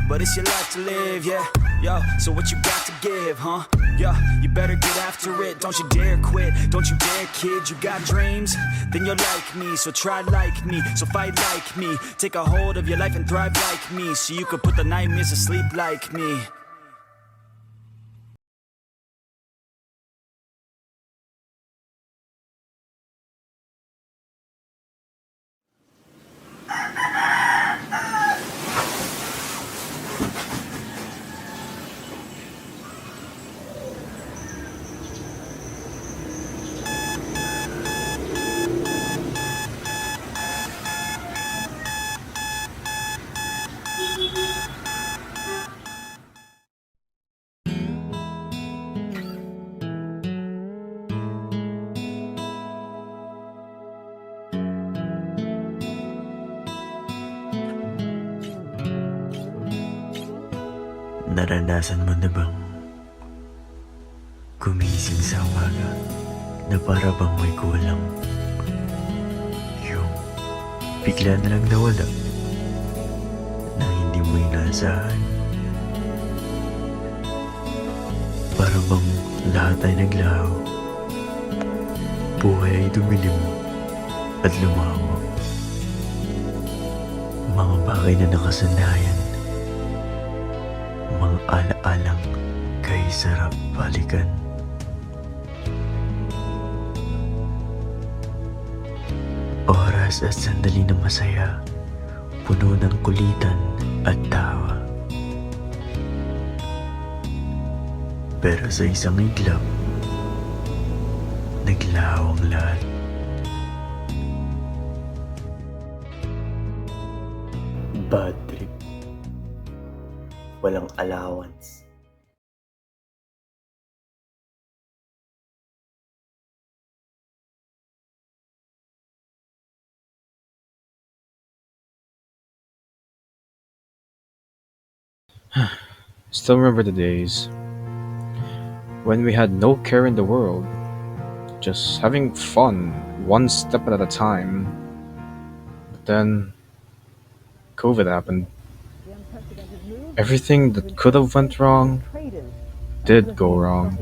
But it's your life to live, yeah. Yo, so what you got to give, huh? Yeah, you better get after it. Don't you dare quit, don't you dare kid. You got dreams, then you're like me. So try like me, so fight like me. Take a hold of your life and thrive like me, so you could put the nightmares to sleep like me. Naranasan mo na bang gumising sa umaga na para bang may kulang? Yung bigla na lang nawala na hindi mo inaasahan. Para bang lahat ay naglaho, buhay ay dumilim at lumawa. Mga bagay na nakasanayan, mga alaalang kay sarap balikan. Oras at sandali na masaya, puno ng kulitan at tawa. Pero sa isang iglap, naglaho ang lahat. Bad trip. Walang allowance. Still remember the days when we had no care in the world, just having fun one step at a time. But then COVID happened. Everything that could have went wrong did go wrong.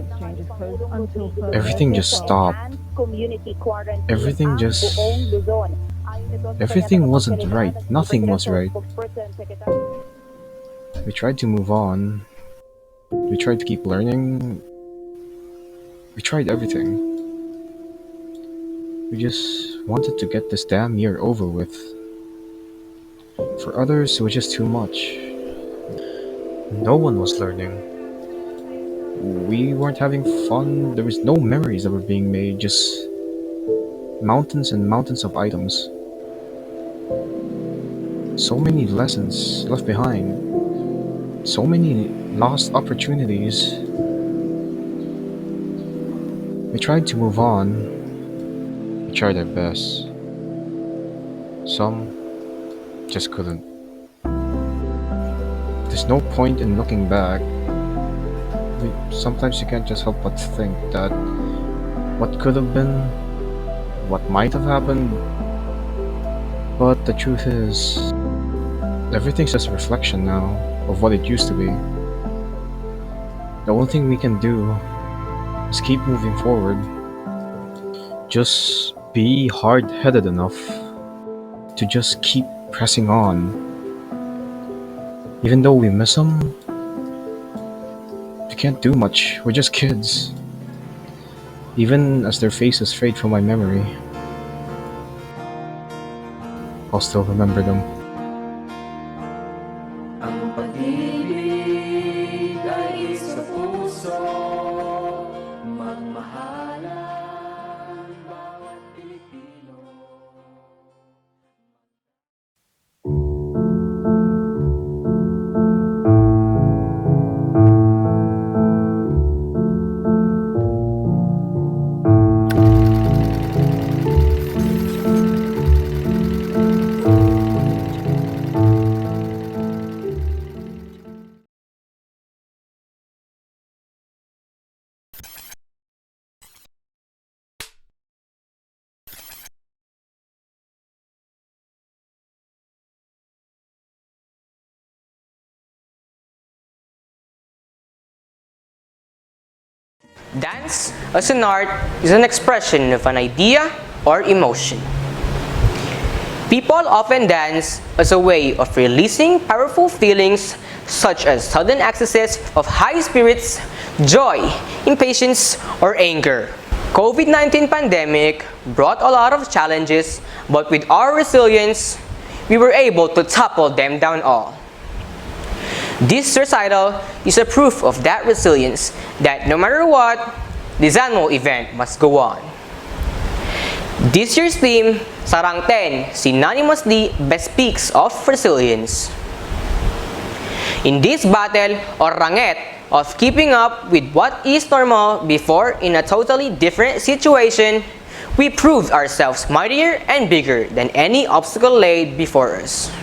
Everything just stopped. Everything wasn't right. Nothing was right. We tried to move on. We tried to keep learning. We tried everything. We just wanted to get this damn year over with. For others, it was just too much. No one was learning. We weren't having fun. There was no memories that were being made, just mountains and mountains of items. So many lessons left behind. So many lost opportunities. We tried to move on. We tried our best. Some just couldn't. There's no point in looking back. Sometimes you can't just help but think that what could have been, what might have happened, but the truth is, everything's just a reflection now of what it used to be. The only thing we can do is keep moving forward. Just be hard-headed enough to just keep pressing on. Even though we miss them, we can't do much. We're just kids. Even as their faces fade from my memory, I'll still remember them. Ang pag-ibig ay sa puso, magmahalan bawat Pilipino. Dance, as an art, is an expression of an idea or emotion. People often dance as a way of releasing powerful feelings such as sudden accesses of high spirits, joy, impatience, or anger. COVID-19 pandemic brought a lot of challenges, but with our resilience, we were able to topple them down all. This recital is a proof of that resilience, that no matter what, this annual event must go on. This year's theme, Sarangten, synonymously bespeaks of resilience. In this battle, or ranget, of keeping up with what is normal before in a totally different situation, we proved ourselves mightier and bigger than any obstacle laid before us.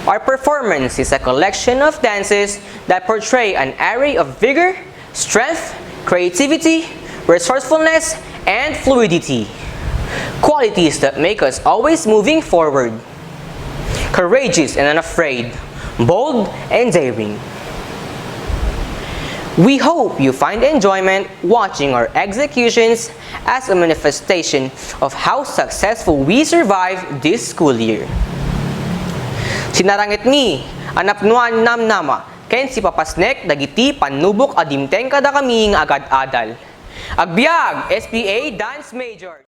Our performance is a collection of dances that portray an array of vigor, strength, creativity, resourcefulness, and fluidity. Qualities that make us always moving forward. Courageous and unafraid, bold and daring. We hope you find enjoyment watching our executions as a manifestation of how successful we survived this school year. Sinarangit mi, anapnuan namnama, ken si papasnek dagiti panubok adimteng kada kaming agad-adal. Agbyag, SPA Dance Major.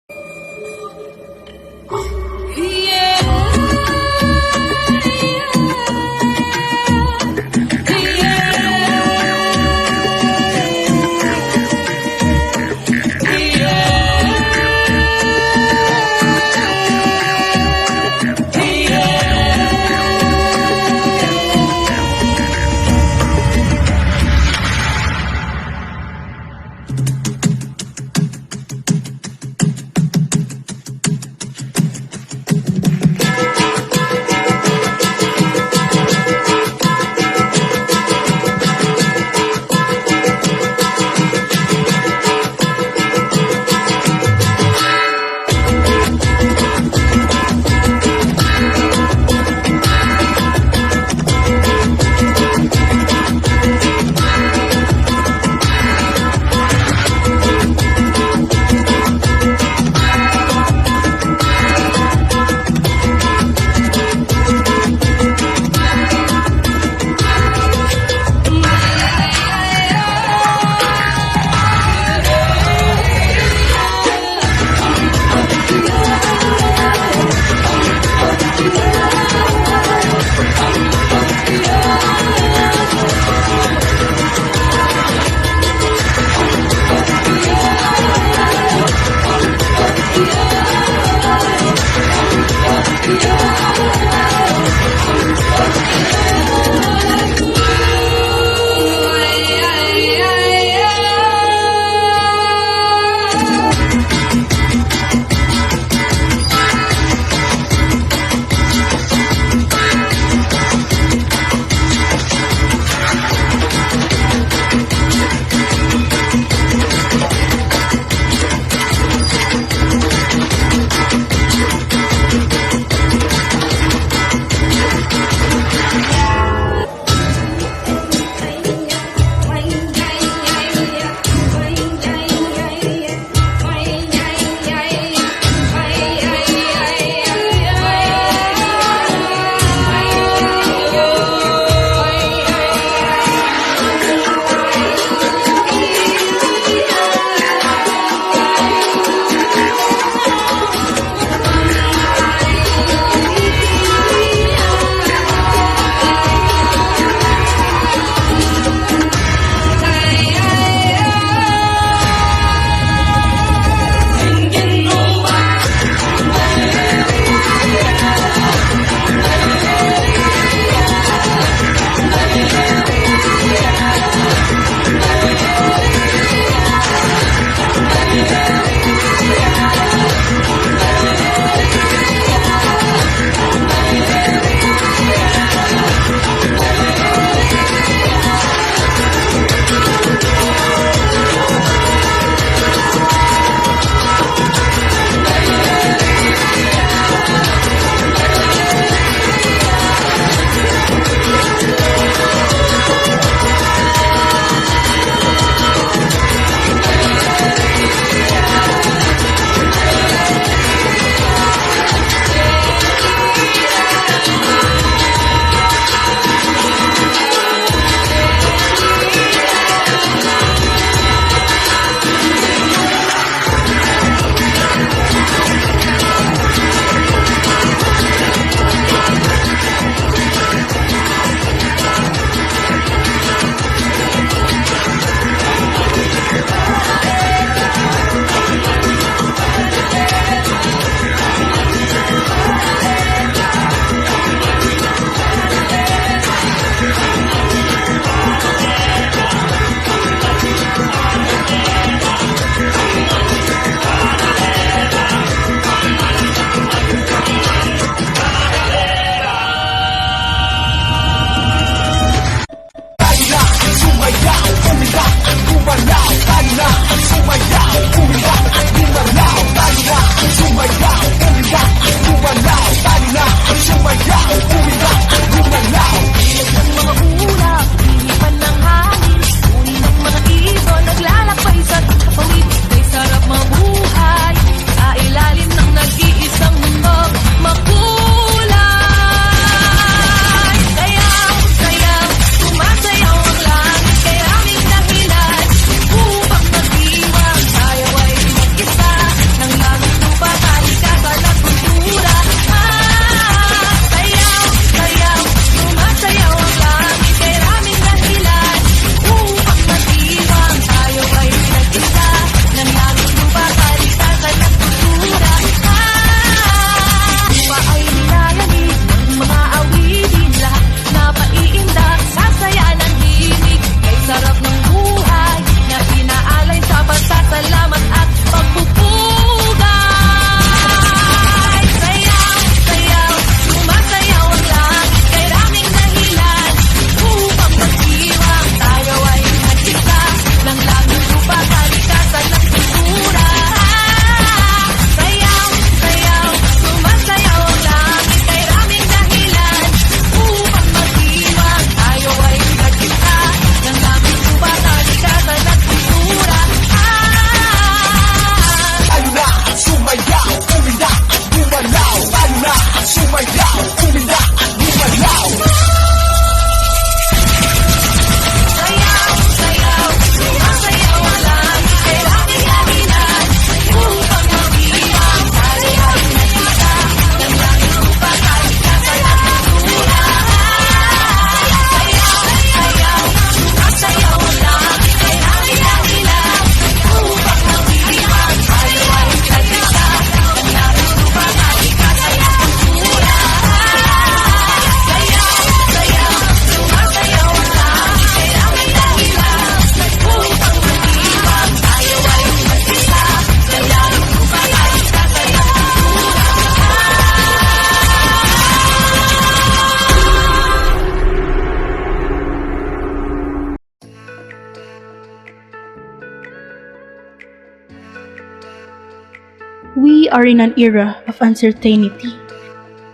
are in an era of uncertainty.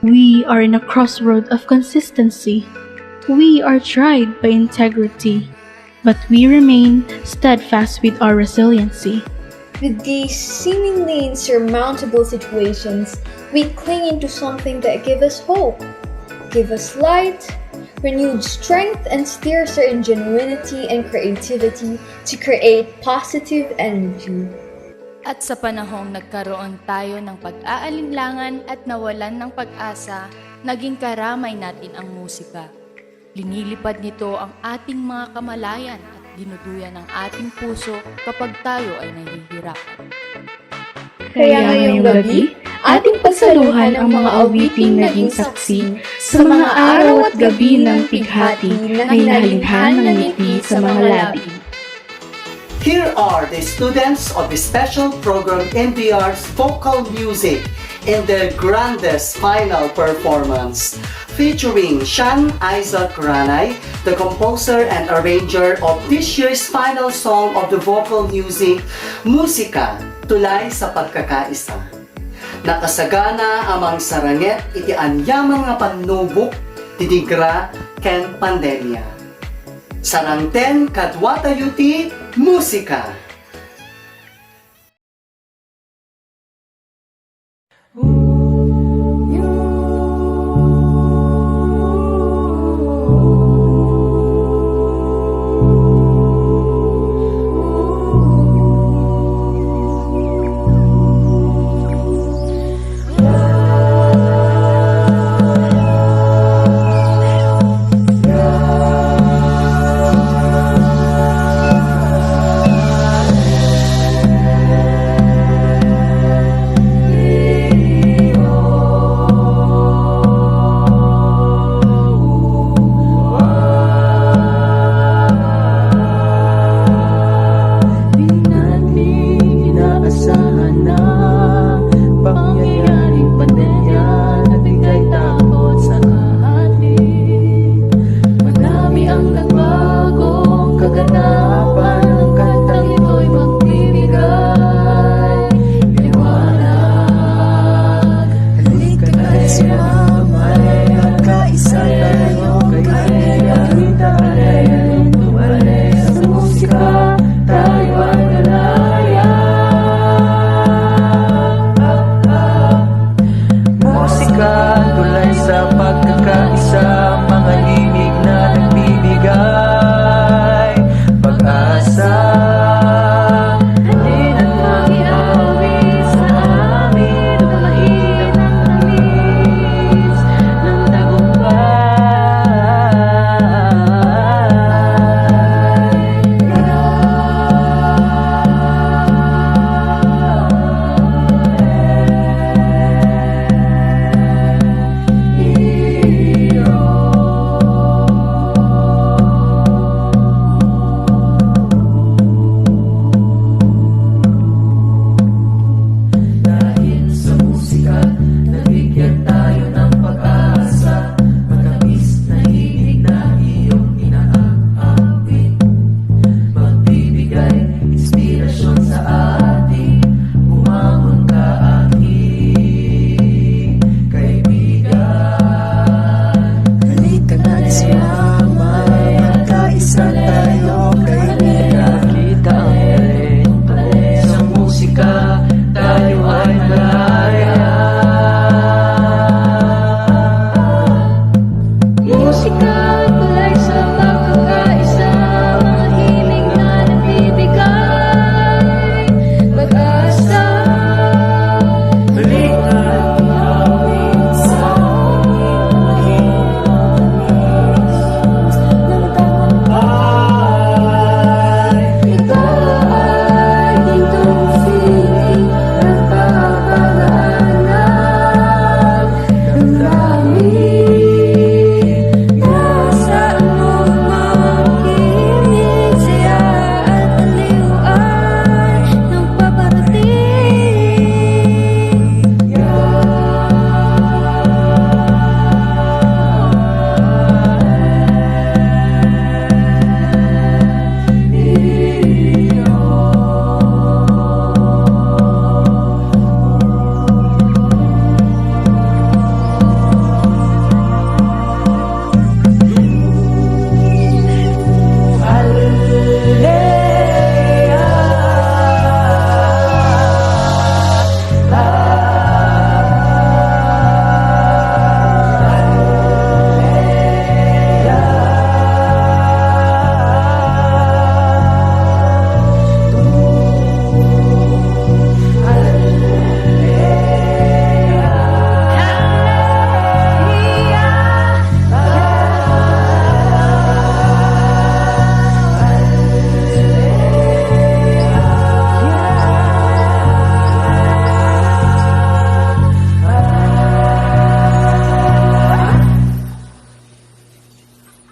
We are in a crossroad of consistency. We are tried by integrity, but we remain steadfast with our resiliency. With these seemingly insurmountable situations, we cling into something that gives us hope, give us light, renewed strength, and steers our ingenuity and creativity to create positive energy. At sa panahong nagkaroon tayo ng pag-aalinlangan at nawalan ng pag-asa, naging karamay natin ang musika. Linilipad nito ang ating mga kamalayan at dinuduyan ang ating puso kapag tayo ay nahihirapan. Kaya ngayong gabi, ating pagsaluhan ang mga awiting naging saksi sa mga araw at gabi ng pighati na hinalinhan ng ngiti sa mga labi. Here are the students of the special program NBR's Vocal Music in their grandest final performance, featuring Sean Isaac Ranay, the composer and arranger of this year's final song of the Vocal Music, Musika, Tulay sa Pagkakaisa. Nakasagana amang saranget iti anyaman nga panubok, tinigra, ken pandemya. Sarangten kadwata yuti musika.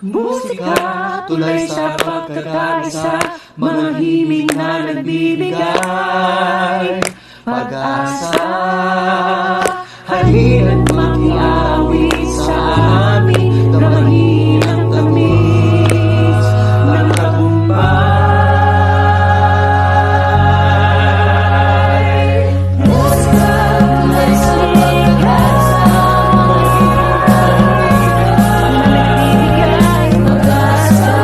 Musika, tulay sa pagkakaisa, mga himig na nagbibigay pag-asa. Halina't makiawit sa amin, damahin ang tamis ng tagumpay. Musika, tulay sa pagkakaisa, mga himig na nagbibigay pag-asa.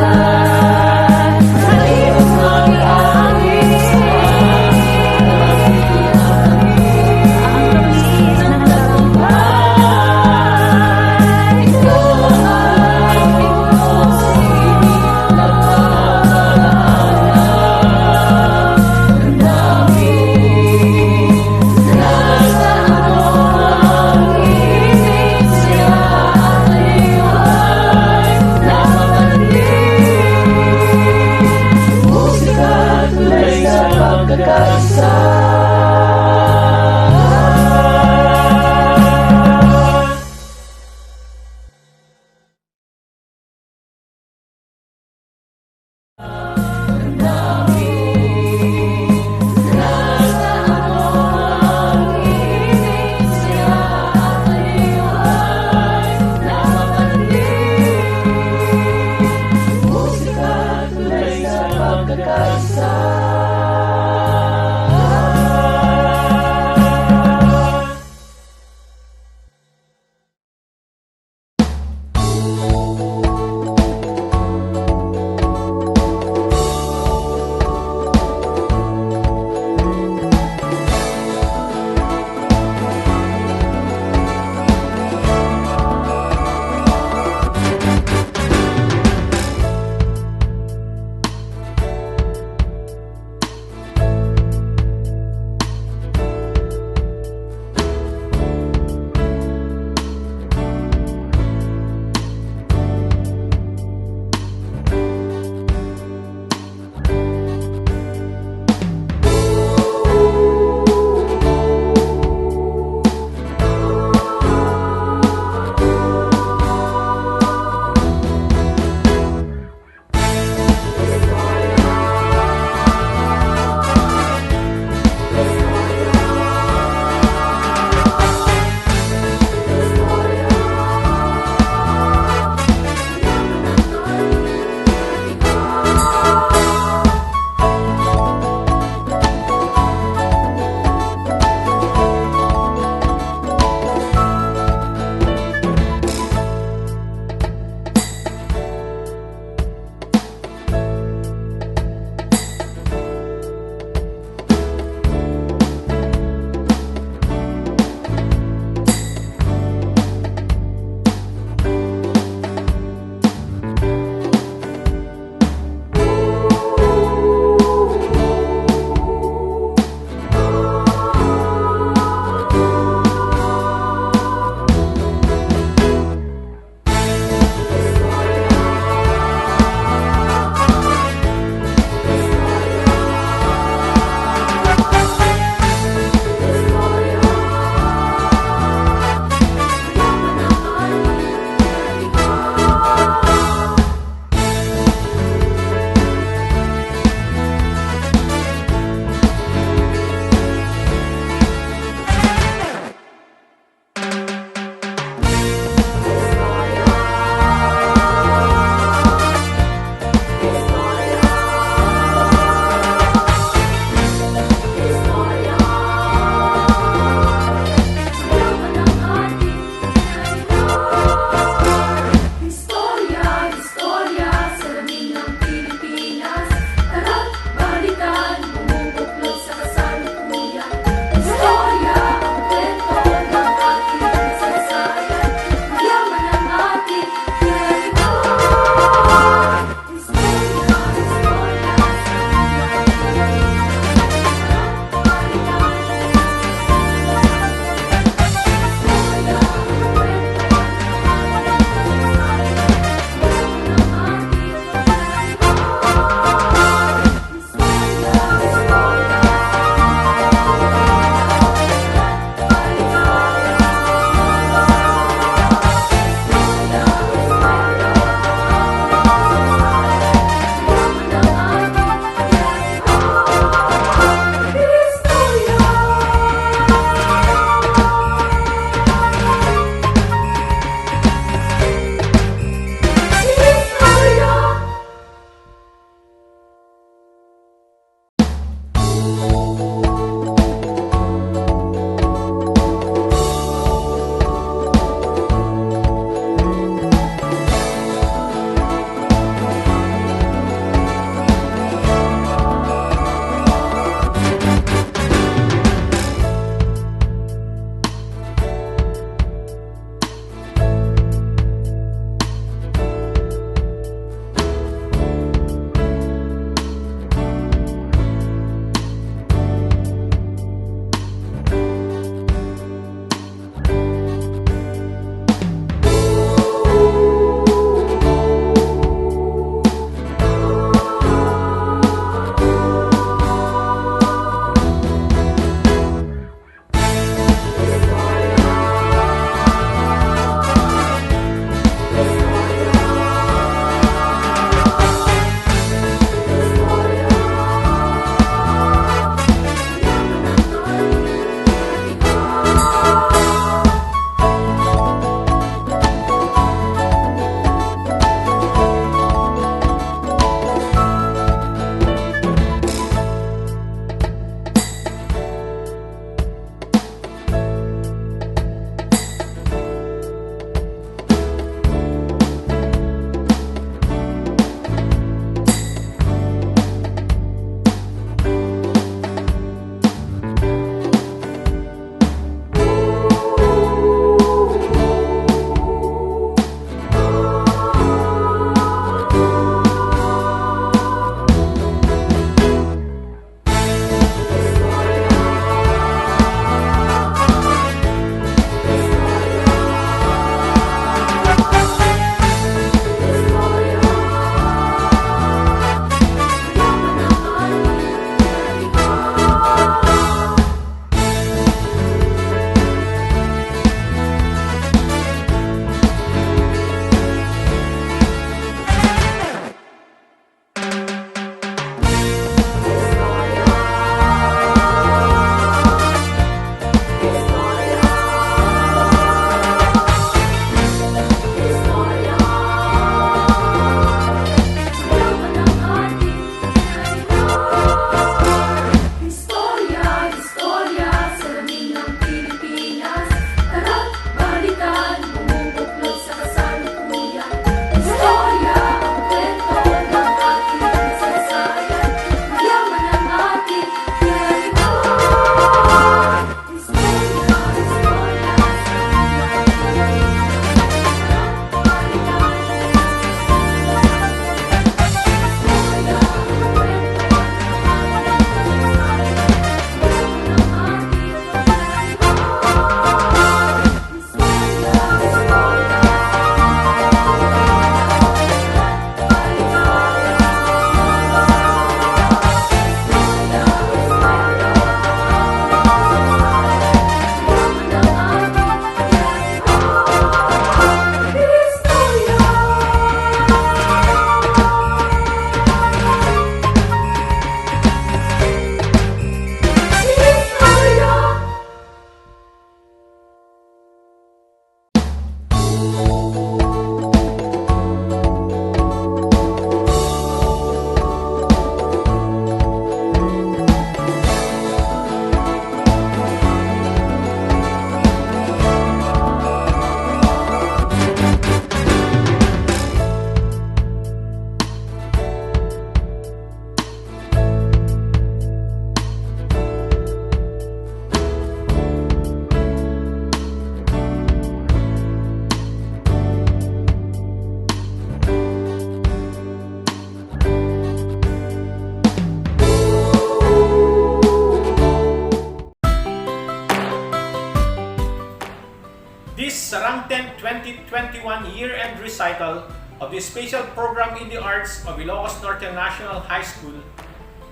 Sarangten 2021 year-end recital of the Special Program in the Arts of Ilocos Norte National High School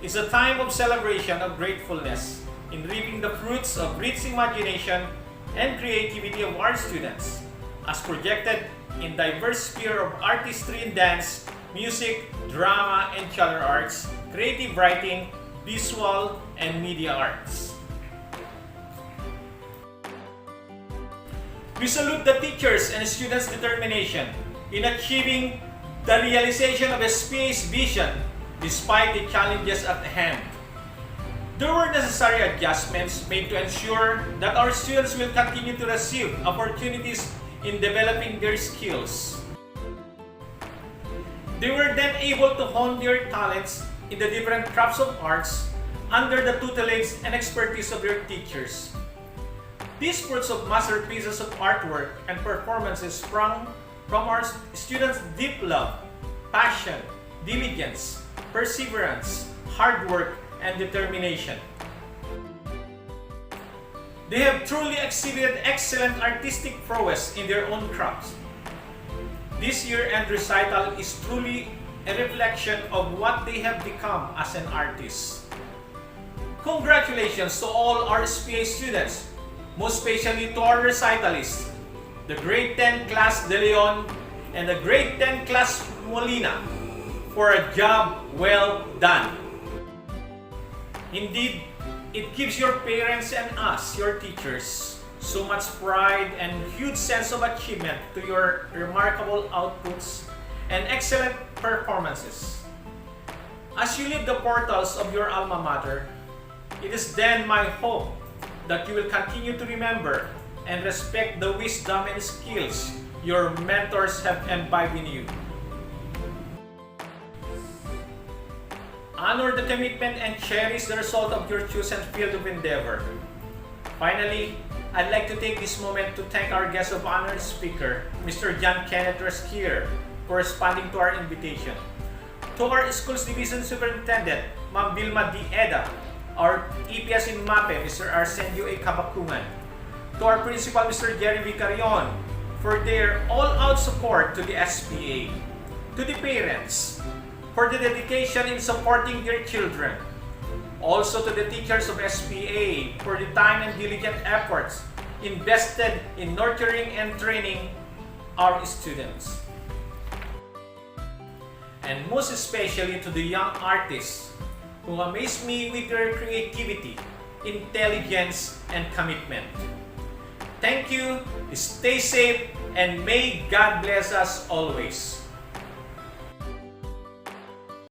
is a time of celebration of gratefulness in reaping the fruits of rich imagination and creativity of our students, as projected in diverse sphere of artistry and dance, music, drama and theater arts, creative writing, visual and media arts. We salute the teachers and students' determination in achieving the realization of SPA's vision despite the challenges at hand. There were necessary adjustments made to ensure that our students will continue to receive opportunities in developing their skills. They were then able to hone their talents in the different crafts of arts under the tutelage and expertise of their teachers. These fruits of masterpieces of artwork and performances sprung from our students' deep love, passion, diligence, perseverance, hard work, and determination. They have truly exhibited excellent artistic prowess in their own crafts. This year-end recital is truly a reflection of what they have become as an artist. Congratulations to all our SPA students, most especially to our recitalists, the Grade 10 Class De Leon and the Grade 10 Class Molina, for a job well done. Indeed, it gives your parents and us, your teachers, so much pride and huge sense of achievement to your remarkable outputs and excellent performances. As you leave the portals of your alma mater, it is then my hope that you will continue to remember and respect the wisdom and skills your mentors have imbibed in you. Honor the commitment and cherish the result of your chosen field of endeavor. Finally, I'd like to take this moment to thank our guest of honor speaker, Mr. John Kenneth Resquier, for responding to our invitation. To our Schools Division Superintendent, Ma'am Vilma D. Eda, our EPS in MAPE, Mr. Arsenio A. Kabakungan, to our Principal, Mr. Jerry Vicarion, for their all-out support to the SPA, to the parents, for the dedication in supporting their children, also to the teachers of SPA for the time and diligent efforts invested in nurturing and training our students. And most especially to the young artists who amaze me with their creativity, intelligence, and commitment. Thank you, stay safe, and may God bless us always.